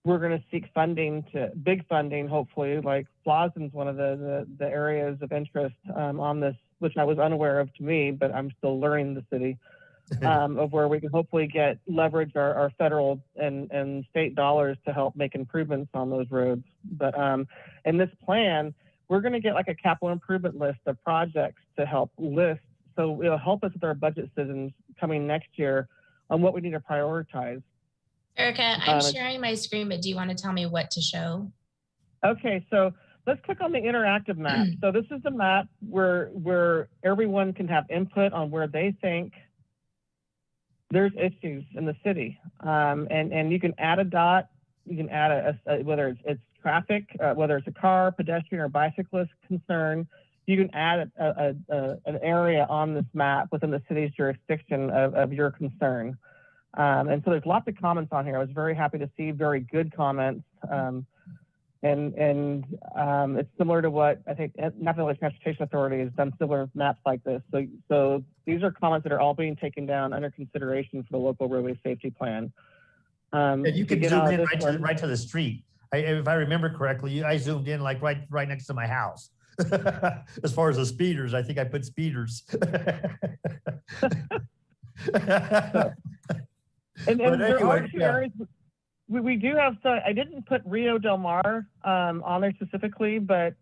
A: we're going to seek funding, to big funding, hopefully, like Flossen's one of the areas of interest on this, which I was unaware of to me, but I'm still learning the city. Of where we can hopefully leverage our federal and state dollars to help make improvements on those roads. But in this plan, we're going to get like a capital improvement list of projects to help list. So it'll help us with our budget decisions coming next year on what we need to prioritize.
D: Erica, I'm sharing my screen, but do you want to tell me what to show?
A: Okay, so let's click on the interactive map. So this is the map where everyone can have input on where they think there's issues in the city, and you can add a dot, you can add whether it's traffic, whether it's a car, pedestrian, or bicyclist concern, you can add an area on this map within the city's jurisdiction of your concern. And so there's lots of comments on here. I was very happy to see very good comments. And it's similar to what I think National Transportation Authority has done similar maps like this. So these are comments that are all being taken down under consideration for the local roadway safety plan.
H: And you can zoom in right to the street. If I remember correctly, I zoomed in like right next to my house. As far as the speeders, I think I put speeders.
A: And there are two areas. We do have, so I didn't put Rio Del Mar on there specifically, but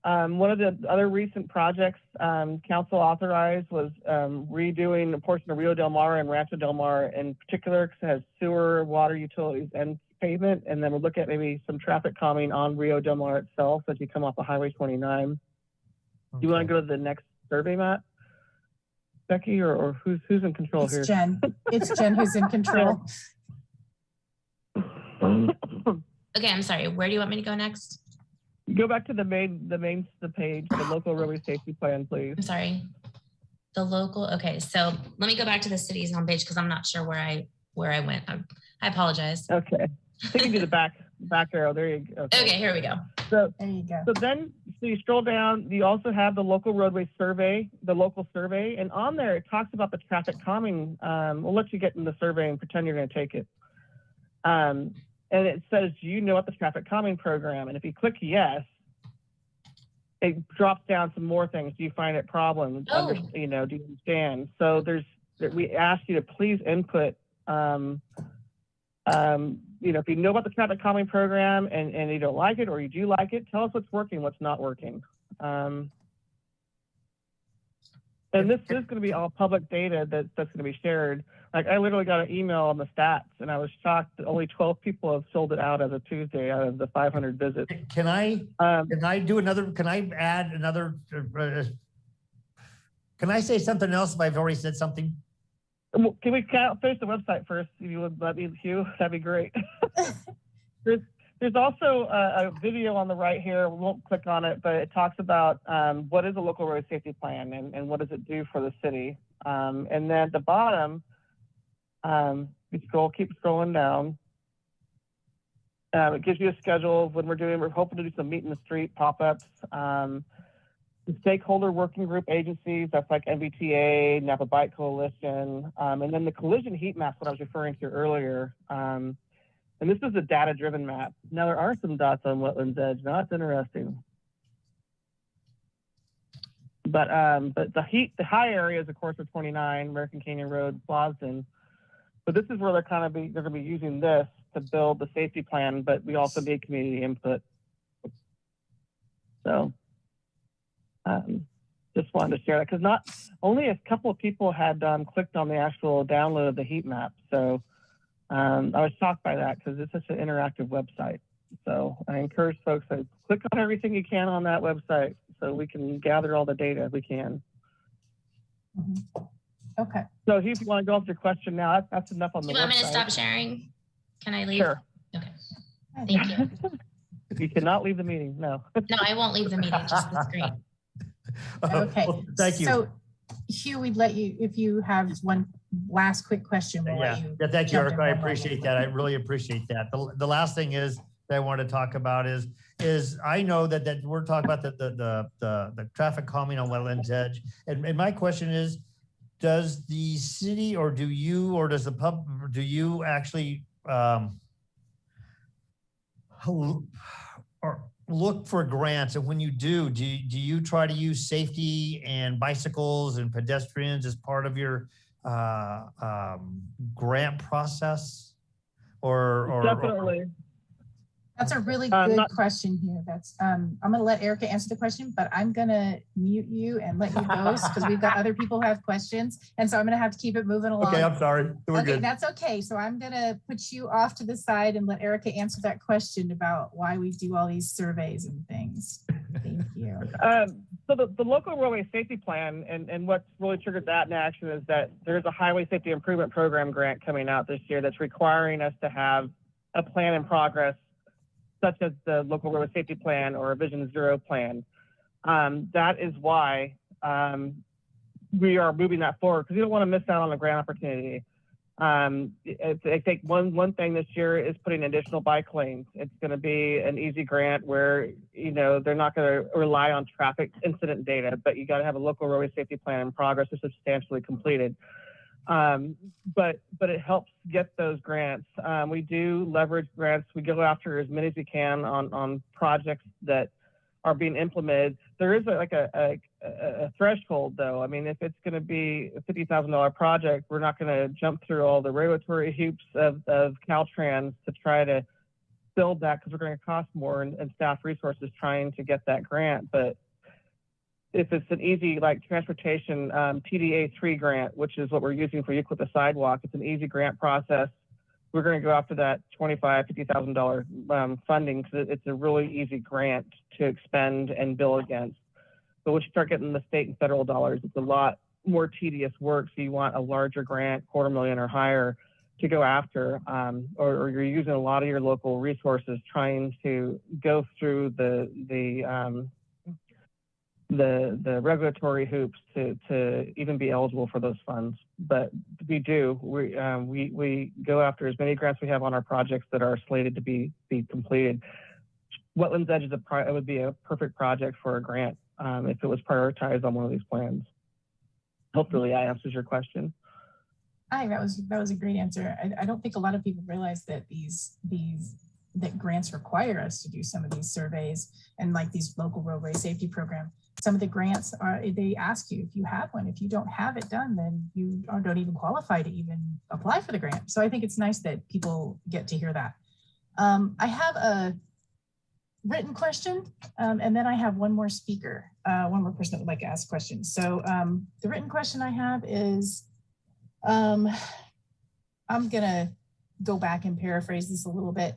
A: one of the other recent projects council authorized was redoing a portion of Rio Del Mar and Rancho Del Mar in particular, because it has sewer, water, utilities, and pavement. And then we'll look at maybe some traffic calming on Rio Del Mar itself as you come off of Highway 29. Okay. Do you want to go to the next survey map, Becky, or who's in control here?
B: It's Jen. It's Jen who's in control.
D: Okay, I'm sorry. Where do you want me to go next?
A: Go back to the page, the local roadway safety plan, please.
D: I'm sorry. The local. Okay, so let me go back to the city's homepage because I'm not sure where I went. I apologize.
A: Okay, I can do the back arrow. There you go.
D: Okay, here we go.
B: So there you go.
A: So then, so you scroll down. You also have the local roadway survey, the local survey, and on there it talks about the traffic calming. We'll let you get in the survey and pretend you're going to take it. And it says, do you know about the traffic calming program? And if you click yes, it drops down some more things. Do you find it problems?
D: Oh.
A: Do you understand? So there's that we ask you to please input. If you know about the traffic calming program and you don't like it or you do like it, tell us what's working, what's not working. And this is going to be all public data that's going to be shared. Like I literally got an email on the stats and I was shocked that only 12 people have sold it out as of Tuesday out of the 500 visits.
H: Can I add another, can I say something else if I've already said something?
A: Can we finish the website first? If you would let me, Hugh, that'd be great. There's also a video on the right here. We won't click on it, but it talks about what is a local road safety plan and what does it do for the city. And then at the bottom, keep scrolling down. It gives you a schedule of when we're hoping to do some meet in the street pop-ups. The stakeholder working group agencies, that's like MBTA, Napa Bike Coalition, and then the collision heat maps, what I was referring to earlier. And this is a data-driven map. Now there are some dots on Wetlands Edge. Now that's interesting. But the high areas, of course, are 29, American Canyon Road, Boston. But this is where they're going to be using this to build the safety plan. But we also need community input. So. Just wanted to share that because not only a couple of people had clicked on the actual download of the heat map. So I was shocked by that because it's such an interactive website. So I encourage folks to click on everything you can on that website so we can gather all the data we can.
B: Mm-hmm. Okay.
A: So Hugh, if you want to go off to your question now, that's enough on the website.
D: Do you want me to stop sharing? Can I leave?
A: Sure.
D: Okay. Thank you.
A: You cannot leave the meeting. No.
D: No, I won't leave the meeting, just the screen.
B: Okay.
H: Well, thank you.
B: So Hugh, we'd let you, if you have one last quick question, we'll let you.
H: Yeah, thank you,
B: jump
H: Erica.
B: in
H: I
B: one
H: appreciate
B: moment.
H: that. I really appreciate that. The last thing is that I want to talk about is I know that we're talking about the traffic calming on Wetlands Edge. And my question is, does the city or do you actually or look for grants? And when you do you try to use safety and bicycles and pedestrians as part of your grant process? Or
A: Definitely.
B: That's a really good question here. That's I'm going to let Erica answer the question, but I'm going to mute you and let you go because we've got other people who have questions. And so I'm going to have to keep it moving along.
H: Okay, I'm sorry. We're
B: okay,
H: good.
B: that's okay. So I'm going to put you off to the side and let Erica answer that question about why we do all these surveys and things. Thank you.
A: So the local roadway safety plan and what's really triggered that in action is that there's a highway safety improvement program grant coming out this year that's requiring us to have a plan in progress, such as the local roadway safety plan or a Vision Zero plan. That is why we are moving that forward because we don't want to miss out on a grant opportunity. I think one thing this year is putting additional bike lanes. It's going to be an easy grant where they're not going to rely on traffic incident data, but you got to have a local roadway safety plan in progress or substantially completed. But it helps get those grants. We do leverage grants. We go after as many as we can on projects that are being implemented. There is a threshold though. I mean, if it's going to be a $50,000 project, we're not going to jump through all the regulatory hoops of Caltrans to try to build that because we're going to cost more and staff resources trying to get that grant. But if it's an easy transportation TDA 3 grant, which is what we're using for Euclid Sidewalk, it's an easy grant process. We're going to go after that $50,000 funding because it's a really easy grant to expend and bill against. But once you start getting the state and federal dollars, it's a lot more tedious work. So you want a larger grant, $250,000 or higher, to go after, or you're using a lot of your local resources trying to go through the regulatory hoops to even be eligible for those funds. But we go after as many grants we have on our projects that are slated to be completed. Wetlands Edge it would be a perfect project for a grant if it was prioritized on one of these plans. Hopefully that answers your question.
B: I think that was a great answer. I don't think a lot of people realize that that grants require us to do some of these surveys and these local roadway safety programs. some of the grants are, they ask you if you have one. If you don't have it done, then you don't even qualify to even apply for the grant. So I think it's nice that people get to hear that. I have a written question, and then I have one more speaker, one more person that would like to ask questions. So the written question I have is, I'm gonna go back and paraphrase this a little bit.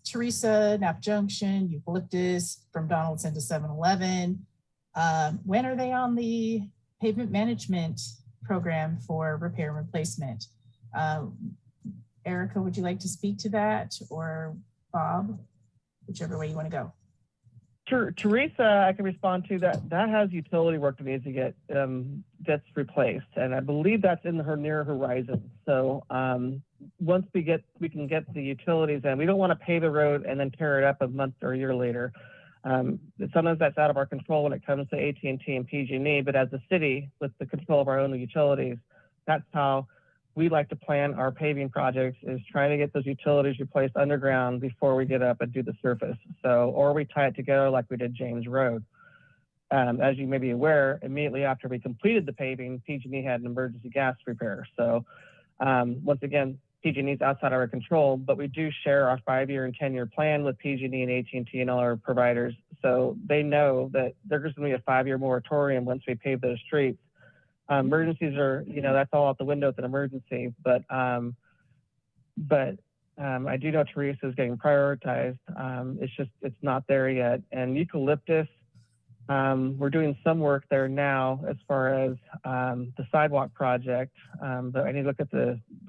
B: Teresa, Knapp Junction, Eucalyptus, from Donaldson to 7-Eleven. When are they on the pavement management program for repair and replacement? Erica, would you like to speak to that, or Bob, whichever way you want to go?
A: Sure, Teresa, I can respond to that. That has utility work that needs to get that's replaced, and I believe that's in her near horizon. So once we can get the utilities in, we don't want to pave the road and then tear it up a month or a year later. Sometimes that's out of our control when it comes to AT&T and PG&E, but as a city with the control of our own utilities, that's how we like to plan our paving projects, is trying to get those utilities replaced underground before we get up and do the surface. So, or we tie it together like we did James Road. As you may be aware, immediately after we completed the paving, PG&E had an emergency gas repair. So once again, PG&E is outside our control, but we do share our 5-year and 10-year plan with PG&E and AT&T and all our providers. So they know that there's going to be a 5-year moratorium once we pave those streets. Emergencies are, that's all out the window. It's an emergency, but I do know Teresa is getting prioritized. It's not there yet. And Eucalyptus, we're doing some work there now as far as the sidewalk project, but I need to look at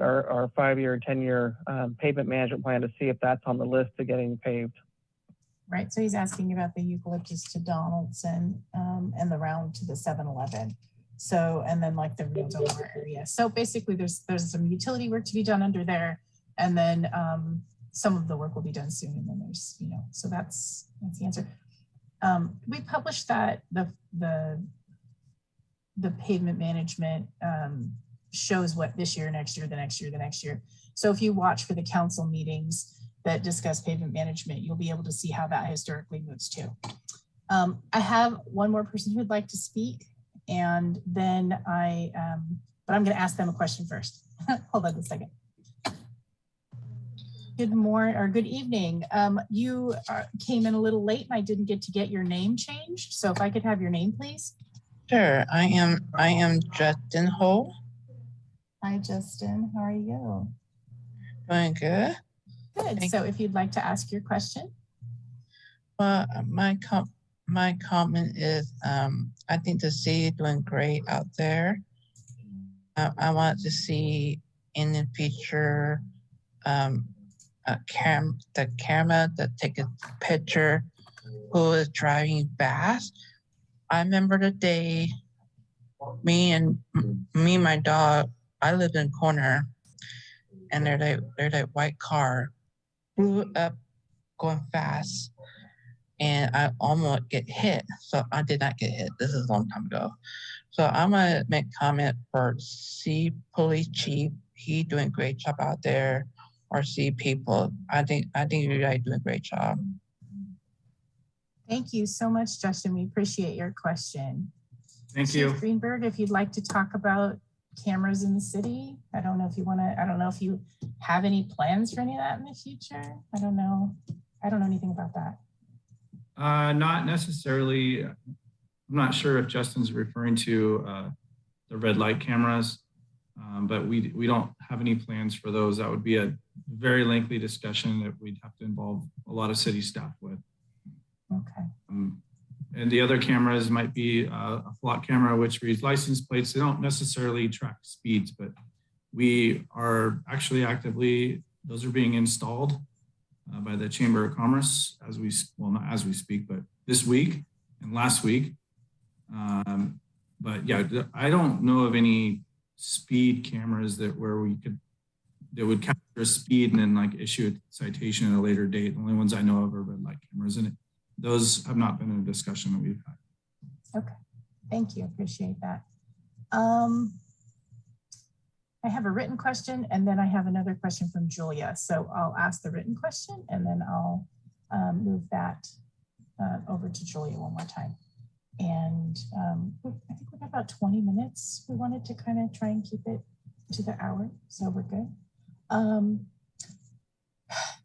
A: our 5-year and 10-year pavement management plan to see if that's on the list of getting paved.
B: Right, so he's asking about the Eucalyptus to Donaldson and the round to the 7-Eleven. So, and then like the Real Delmar area. So basically there's some utility work to be done under there. And then some of the work will be done soon. And then there's, so that's the answer. We published that the pavement management shows what this year, next year, the next year, the next year. So if you watch for the council meetings that discuss pavement management, you'll be able to see how that historically moves too. I have one more person who would like to speak. And then but I'm going to ask them a question first. Hold on a second. Good morning or good evening. You came in a little late and I didn't get to get your name changed. So if I could have your name, please.
I: Sure. I am Justin Ho.
B: Hi, Justin. How are you?
I: Doing good.
B: Good. So if you'd like to ask your question.
I: Well, my comment is, I think the city is doing great out there. I want to see in the future the camera that take a picture who is driving fast. I remember the day me and my dog, I lived in a corner, and there's that white car blew up going fast. And I almost get hit. So I did not get hit. This is a long time ago. So I'm gonna make comment for C Police Chief. He doing a great job out there. Or C people. I think you guys doing a great job.
B: Thank you so much, Justin. We appreciate your question.
C: Thank you.
B: Chief Greenberg, if you'd like to talk about cameras in the city, I don't know if you have any plans for any of that in the future. I don't know anything about that.
C: Not necessarily. I'm not sure if Justin's referring to the red light cameras, but we don't have any plans for those. That would be a very lengthy discussion that we'd have to involve a lot of city staff with.
B: Okay.
C: And the other cameras might be a flock camera, which reads license plates. They don't necessarily track speeds, but we are actually actively, those are being installed by the Chamber of Commerce not as we speak, but this week and last week. But yeah, I don't know of any speed cameras that would capture speed and then like issue a citation at a later date. The only ones I know of are red light cameras, and those have not been a discussion that we've had.
B: Okay, thank you, appreciate that. I have a written question and then I have another question from Julia. So I'll ask the written question and then I'll move that over to Julia one more time. And I think we got about 20 minutes. We wanted to kind of try and keep it to the hour, so we're good.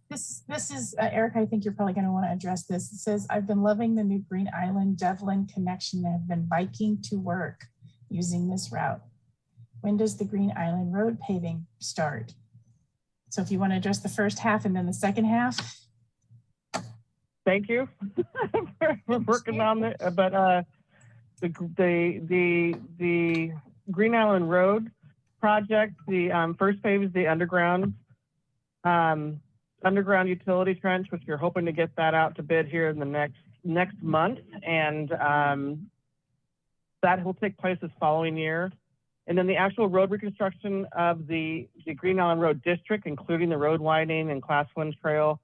B: This is, Eric, I think you're probably going to want to address this. It says, I've been loving the new Green Island Devlin connection and have been biking to work using this route. When does the Green Island Road paving start? So if you want to address the first half and then the second half.
A: Thank you. We're working on it, but the Green Island Road project, the first phase is the underground utility trench, which you're hoping to get that out to bid here in the next month, and that will take place this following year. And then the actual road reconstruction of the Green Island Road district, including the road widening and Class 1 trail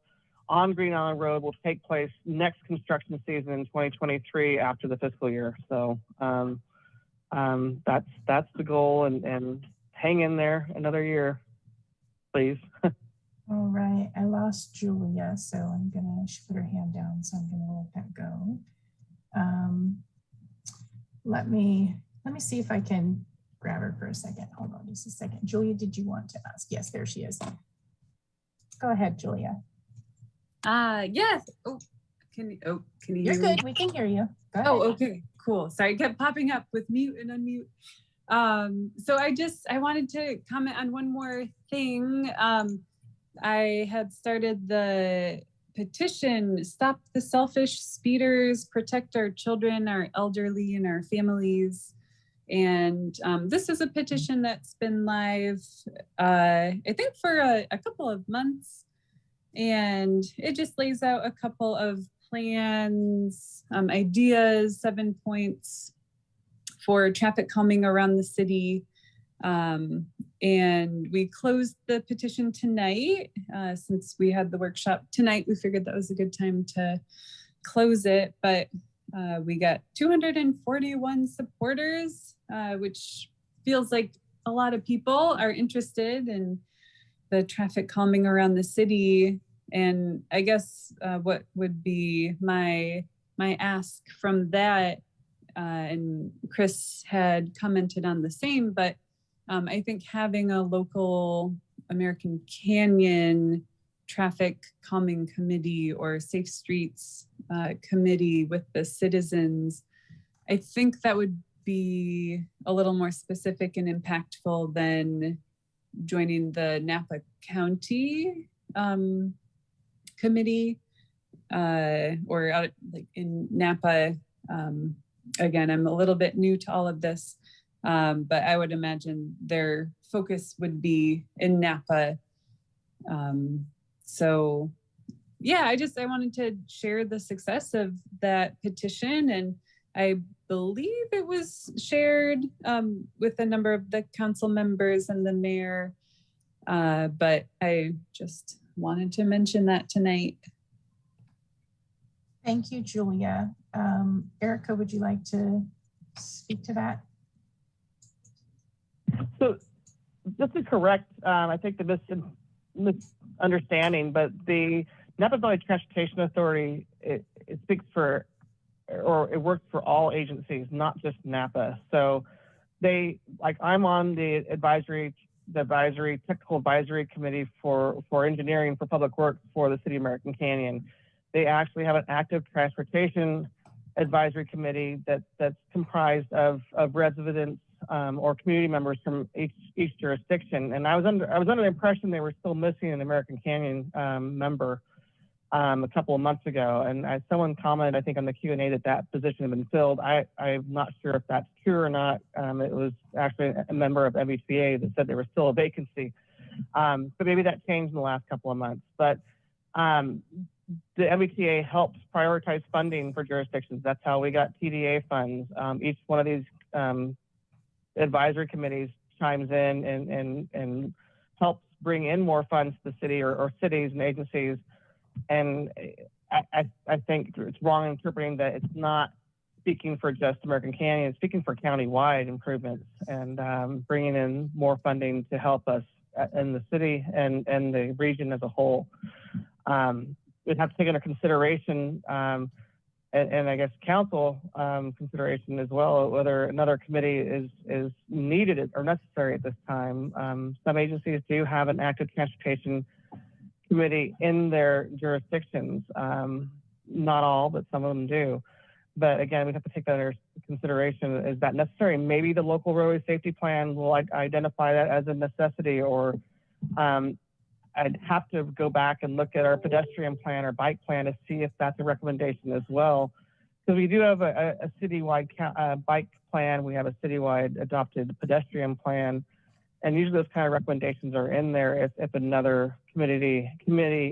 A: on Green Island Road, will take place next construction season in 2023 after the fiscal year. So that's the goal, and hang in there another year, please.
B: All right, I lost Julia, so she put her hand down, so I'm gonna let that go. Let me see if I can grab her for a second. Hold on just a second. Julia, did you want to ask? Yes, there she is. Go ahead, Julia.
G: Yes. Oh, can you
B: You're
G: hear me?
B: good. We can hear you. Go ahead.
G: Oh, okay, cool. Sorry, it kept popping up with mute and unmute. So I wanted to comment on one more thing. I had started the petition, Stop the Selfish Speeders, Protect Our Children, Our Elderly, and Our Families. And this is a petition that's been live, I think for a couple of months. And it just lays out a couple of plans, ideas, 7 points for traffic calming around the city. And we closed the petition tonight. Since we had the workshop tonight, we figured that was a good time to close it. But we got 241 supporters, which feels like a lot of people are interested in the traffic calming around the city. And I guess what would be my ask from that, and Chris had commented on the same, but I think having a local American Canyon traffic calming committee or safe streets committee with the citizens, I think that would be a little more specific and impactful than joining the Napa County committee or out like in Napa. Again, I'm a little bit new to all of this, but I would imagine their focus would be in Napa. So yeah, I wanted to share the success of that petition, and I believe it was shared with a number of the council members and the mayor, but I just wanted to mention that tonight.
B: Thank you, Julia. Erica, would you like to speak to that?
A: So just to correct, I think the misunderstanding, but the Napa Valley Transportation Authority, it speaks for, or it works for all agencies, not just Napa. So they, like I'm on the technical advisory committee for engineering for public works for the city of American Canyon. They actually have an active transportation advisory committee that's comprised of residents or community members from each jurisdiction. And I was under the impression they were still missing an American Canyon member a couple of months ago. And someone commented, I think on the Q&A, that position had been filled. I'm not sure if that's true or not. It was actually a member of MBTA that said there was still a vacancy. But maybe that changed in the last couple of months. But the MBTA helps prioritize funding for jurisdictions. That's how we got TDA funds. Each one of these advisory committees chimes in and helps bring in more funds to the city or cities and agencies. And I think it's wrong interpreting that it's not speaking for just American Canyon, it's speaking for county-wide improvements and bringing in more funding to help us in the city and the region as a whole. We'd have to take into consideration, and and I guess council consideration as well, whether another committee is needed or necessary at this time. Some agencies do have an active transportation committee in their jurisdictions. Not all, but some of them do. But again, we have to take that under consideration. Is that necessary? Maybe the local roadway safety plan will identify that as a necessity, or I'd have to go back and look at our pedestrian plan or bike plan to see if that's a recommendation as well. Because we do have a citywide bike plan. We have a citywide adopted pedestrian plan. And usually those kind of recommendations are in there if another committee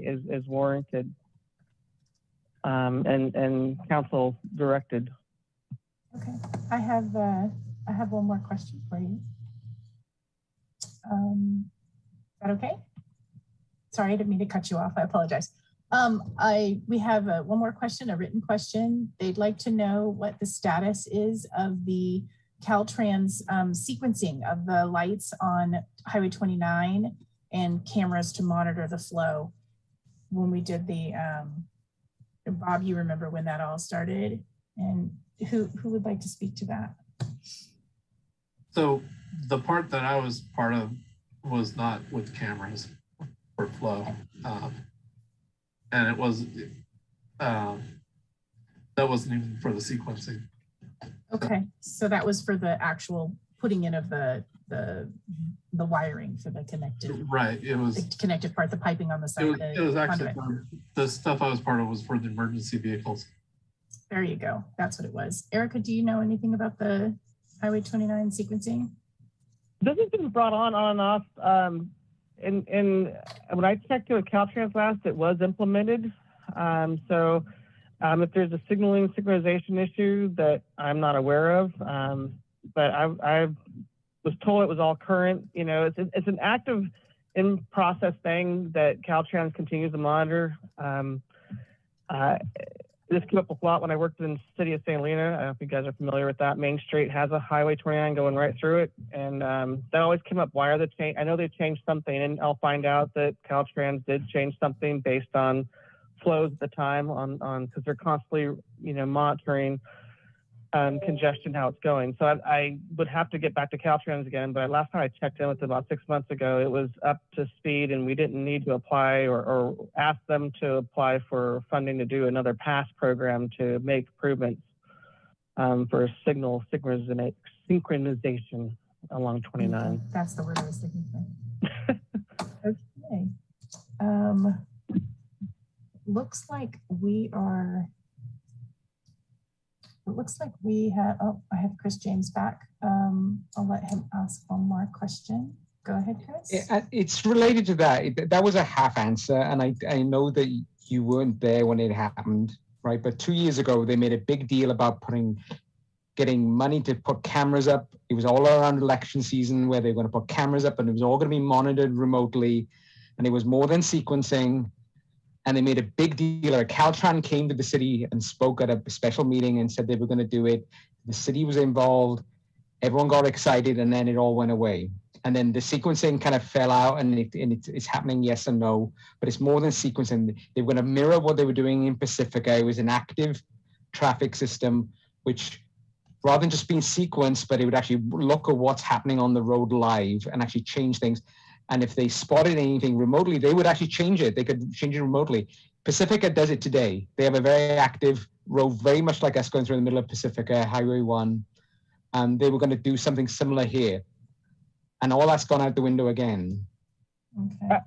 A: is warranted and council directed.
B: Okay, I have one more question for you. Is that okay? Sorry, I didn't mean to cut you off. I apologize. We have one more question, a written question. They'd like to know what the status is of the Caltrans sequencing of the lights on Highway 29 and cameras to monitor the flow. When we did the, Bob, you remember when that all started? And who would like to speak to that?
J: So the part that I was part of was not with cameras for flow. And it was, that wasn't even for the sequencing.
B: Okay, so that was for the actual putting in of the wiring for the connected.
J: Right, it was
B: the connected part, the piping on the side.
J: It was actually the stuff I was part of was for the emergency vehicles.
B: There you go. That's what it was. Erica, do you know anything about the Highway 29 sequencing?
A: This has been brought on and off. And when I checked with Caltrans last, it was implemented. So if there's a synchronization issue that I'm not aware of, but I was told it was all current. You know, it's an active in process thing that Caltrans continues to monitor. This came up a lot when I worked in the city of St. Helena. I don't know if you guys are familiar with that. Main Street has a Highway 29 going right through it. And that always came up. Why are they changing? I know they changed something, and I'll find out that Caltrans did change something based on flows at the time because they're constantly, you know, monitoring congestion, how it's going. So I would have to get back to Caltrans again, but last time I checked in with them about 6 months ago, it was up to speed and we didn't need to apply or ask them to apply for funding to do another pass program to make improvements for signal synchronization along 29.
B: That's the word I was thinking for. Okay. Looks like we are. It looks like we have, oh, I have Chris James back. I'll let him ask one more question. Go ahead, Chris.
F: It's related to that. That was a half answer. And I know that you weren't there when it happened, right? But 2 years ago, they made a big deal about getting money to put cameras up. It was all around election season where they were going to put cameras up and it was all going to be monitored remotely. And it was more than sequencing. And they made a big deal. Caltrans came to the city and spoke at a special meeting and said they were going to do it. The city was involved. Everyone got excited, and then it all went away. And then the sequencing kind of fell out, and it's happening, yes and no. But it's more than sequencing. They were going to mirror what they were doing in Pacifica. It was an active traffic system, which rather than just being sequenced, but it would actually look at what's happening on the road live and actually change things. And if they spotted anything remotely, they would actually change it. They could change it remotely. Pacifica does it today. They have a very active road, very much like us going through the middle of Pacifica, Highway 1. And they were going to do something similar here. And all that's gone out the window again.
B: Okay.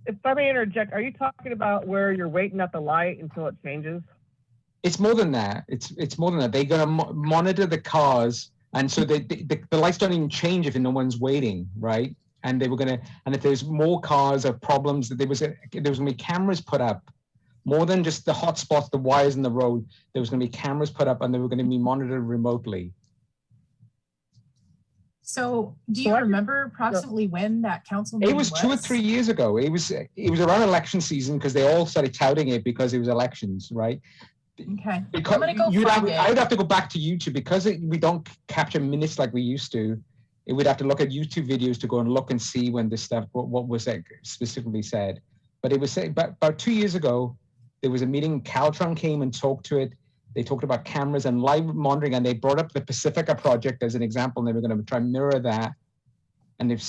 A: If I may interject, are you talking about where you're waiting at the light until it changes?
F: It's more than that. It's more than that. They're going to monitor the cars. And so the lights don't even change if no one's waiting, right? And they were going to, and if there's more cars or problems, there was going to be cameras put up, more than just the hot spots, the wires in the road. There was going to be cameras put up, and they were going to be monitored remotely.
B: So, do you remember approximately when that council meeting was?
F: It was 2 or 3 years ago. It was around election season because they all started touting it because it was elections, right?
B: Okay.
F: Because
B: I'm gonna go find it.
F: I would have to go back to YouTube because we don't capture minutes like we used to. It would have to look at YouTube videos to go and look and see when this stuff, what was specifically said. But it was said, about 2 years ago, there was a meeting, Caltrans came and talked to it. They talked about cameras and live monitoring, and they brought up the Pacifica project as an example, and they were going to try and mirror that. And if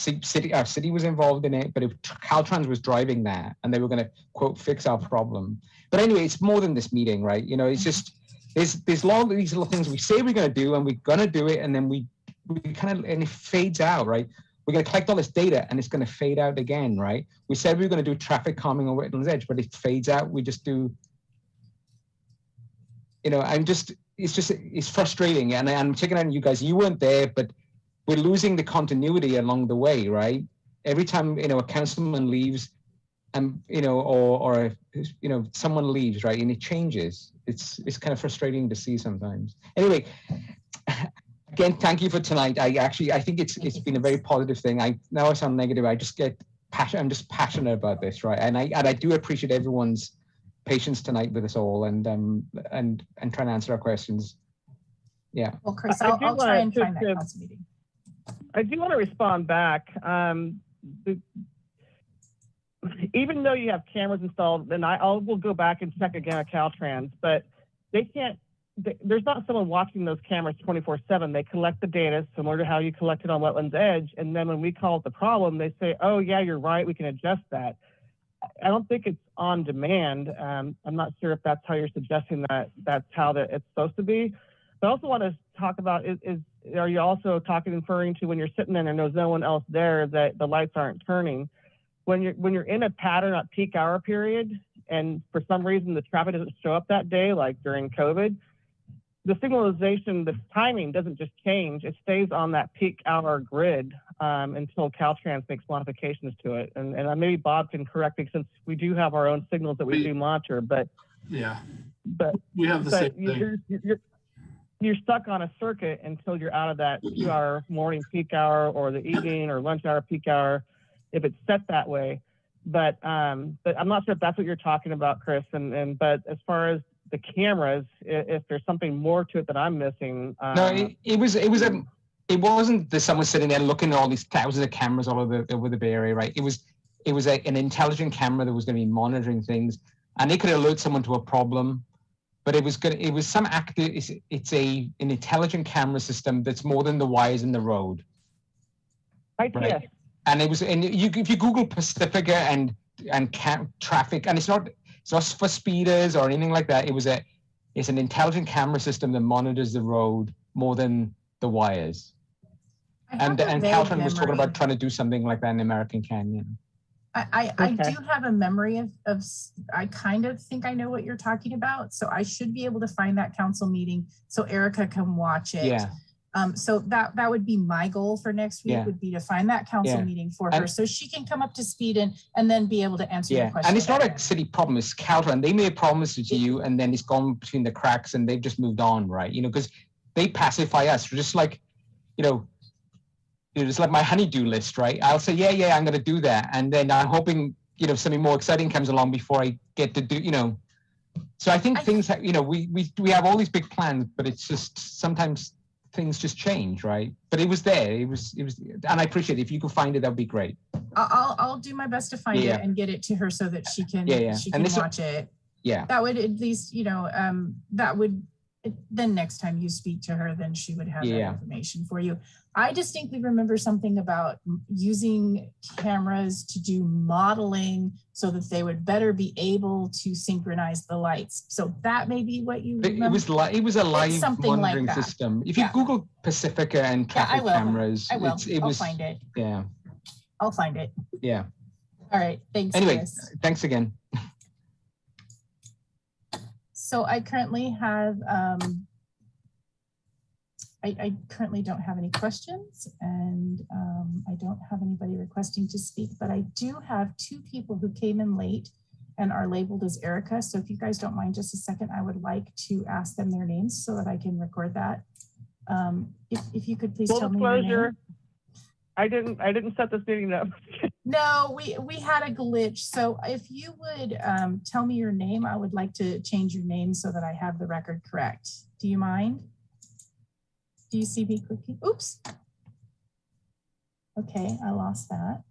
F: our city was involved in it, but if Caltrans was driving that, and they were going to, quote, fix our problem. But anyway, it's more than this meeting, right? You know, it's just, there's all these little things we say we're going to do, and we're going to do it, and then we kind of, and it fades out, right? We're going to collect all this data, and it's going to fade out again, right? We said we were going to do traffic calming on Wetlands Edge, but it fades out. We just do, you know, it's frustrating. And I'm checking on you guys. You weren't there, but we're losing the continuity along the way, right? Every time, you know, a councilman leaves, and, you know, or you know, someone leaves, right? And it changes. It's kind of frustrating to see sometimes. Anyway, again, thank you for tonight. I think it's been a very positive thing. I sound negative. I just get passionate. I'm just passionate about this, right? And I do appreciate everyone's patience tonight with us all, and trying to answer our questions. Yeah.
B: Well, Chris, I'll try and find that council meeting.
A: I do want to respond back. Even though you have cameras installed, and we'll go back and check again at Caltrans, but they can't. There's not someone watching those cameras 24/7. They collect the data similar to how you collect it on Wetlands Edge, and then when we call it the problem, they say, "Oh yeah, you're right. We can adjust that." I don't think it's on demand. I'm not sure if that's how you're suggesting that's how it's supposed to be. But I also want to talk about are you also referring to when you're sitting there and there's no one else there that the lights aren't turning? When you're in a pattern at peak hour period, and for some reason the traffic doesn't show up that day, like during COVID, the signalization, the timing doesn't just change. It stays on that peak hour grid until Caltrans makes modifications to it. And maybe Bob can correct me, since we do have our own signals that we do monitor. But
J: yeah,
A: but
J: we have the same thing.
A: You're stuck on a circuit until you're out of that 2-hour morning peak hour or the evening or lunch hour peak hour, if it's set that way. But I'm not sure if that's what you're talking about, Chris. But as far as the cameras, if there's something more to it that I'm missing.
F: No, it wasn't that someone sitting there looking at all these thousands of cameras all over the Bay Area, right? It was an intelligent camera that was going to be monitoring things, and it could alert someone to a problem. But it's an intelligent camera system that's more than the wires in the road.
A: Right?
F: And if you Google Pacifica and traffic, and it's not for speeders or anything like that. It's an intelligent camera system that monitors the road more than the wires. And Caltrans was talking about trying to do something like that in American Canyon.
B: I do have a memory of I kind of think I know what you're talking about. So I should be able to find that council meeting so Erica can watch it.
F: Yeah.
B: So that would be my goal for next week, would be to find that council meeting for her so she can come up to speed and then be able to answer your question.
F: And it's not a city problem, it's Caltrans. They made a promise to you, and then it's gone between the cracks, and they've just moved on, right? You know, because they pacify us. Just like, it's like my honey-do list, right? I'll say, yeah, I'm going to do that. And then I'm hoping, something more exciting comes along before I get to do, So I think things, we have all these big plans, but it's just sometimes things just change, right? But it was there. It was, and I appreciate it. If you could find it, that'd be great.
B: I'll do my best to find it and get it to her so that she can watch it.
F: Yeah.
B: That would at least, that would, then next time you speak to her, then she would have that information for you. I distinctly remember something about using cameras to do modeling so that they would better be able to synchronize the lights. So that may be what you remember.
F: It was a live monitoring system. If you Google Pacifica and traffic cameras,
B: I'll find it.
F: Yeah.
B: I'll find it.
F: Yeah.
B: All right. Thanks.
F: Anyway,
B: Chris.
F: Thanks again.
B: So I currently have, I currently don't have any questions, and I don't have anybody requesting to speak, but I do have 2 people who came in late and are labeled as Erica. So if you guys don't mind just a second, I would like to ask them their names so that I can record that. If you could please tell me your name.
A: I didn't set this meeting up.
B: No, we had a glitch. So if you would tell me your name, I would like to change your name so that I have the record correct. Do you mind? Do you see me quickly? Oops. Okay, I lost that.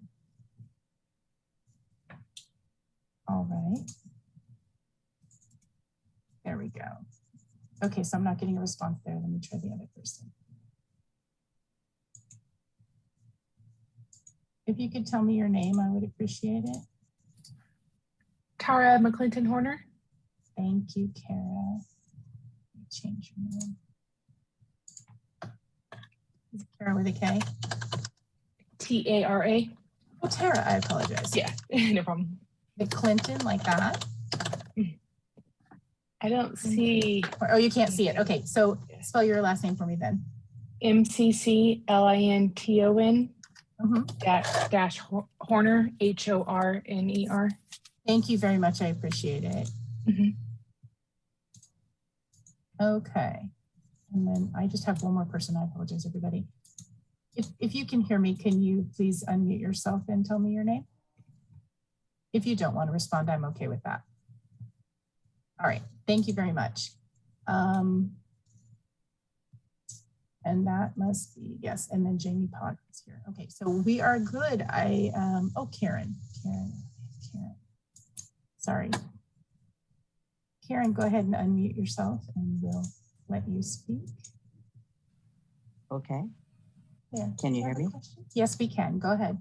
B: All right. There we go. Okay, so I'm not getting a response there. Let me try the other person. If you could tell me your name, I would appreciate it.
K: Kara McClinton Horner.
B: Thank you, Kara. Let me change your name. Is it Kara with a K?
K: T-A-R-A.
B: Oh, Tara, I apologize.
K: Yeah, no problem.
B: McClinton, like that?
K: I don't see.
B: Oh, you can't see it. Okay, so spell your last name for me then.
K: MCCLINTON
B: Mhm.
K: dash Horner, HORNER.
B: Thank you very much. I appreciate it.
K: Mhm.
B: Okay. And then I just have one more person. I apologize, everybody. If you can hear me, can you please unmute yourself and tell me your name? If you don't want to respond, I'm okay with that. All right. Thank you very much. And that must be, yes. And then Jamie Potter is here. Okay, so we are good. Oh, Karen. Sorry. Karen, go ahead and unmute yourself and we'll let you speak.
L: Okay.
B: Yeah.
L: Can you hear me?
B: Yes, we can. Go ahead.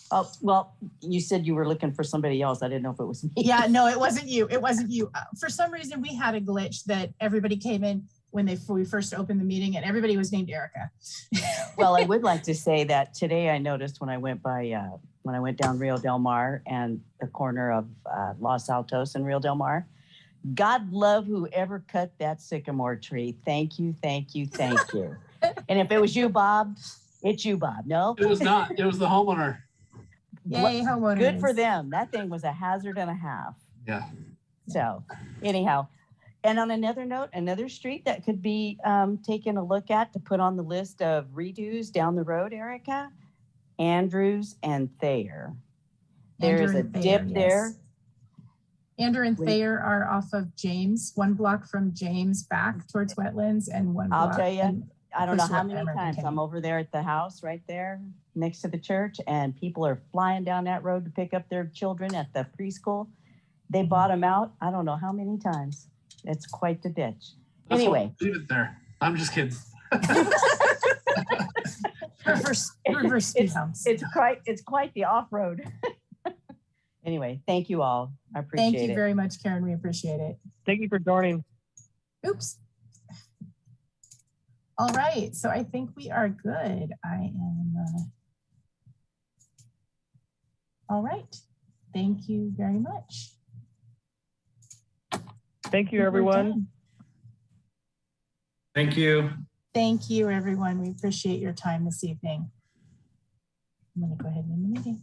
L: Oh, well, you said you were looking for somebody else. I didn't know if it was me.
B: Yeah, no, it wasn't you. It wasn't you. For some reason, we had a glitch that everybody came in when we first opened the meeting and everybody was named Erica.
L: Well, I would like to say that today I noticed when I went down Rio Del Mar and the corner of Los Altos and Rio Del Mar, God love whoever cut that sycamore tree. Thank you, thank you, thank you. And if it was you, Bob, it's you, Bob. No?
J: It was not. It was the homeowner.
B: Yay, homeowners.
L: Good for them. That thing was a hazard and a half.
J: Yeah.
L: So anyhow, and on another note, another street that could be taken a look at to put on the list of redos down the road, Erica, Andrews and Thayer. There's a dip there.
B: Andrew and Thayer are off of James, 1 block from James back towards wetlands and 1 block.
L: I'll tell you, I don't know how many
B: American
L: times
B: Canyon.
L: I'm over there at the house right there next to the church and people are flying down that road to pick up their children at the preschool. They bottom out, I don't know how many times. It's quite the ditch.
J: That's
L: anyway.
J: Leave it there. I'm just kidding.
B: reverse speed humps.
L: It's quite the off-road. Anyway, thank you all. I appreciate it.
B: Thank you very much, Karen. We appreciate it.
A: Thank you for joining.
B: Oops. All right, so I think we are good. I am, all right. Thank you very much.
A: Thank you, everyone.
C: Thank you.
B: Thank you, everyone. We appreciate your time this evening. I'm gonna go ahead and end the meeting.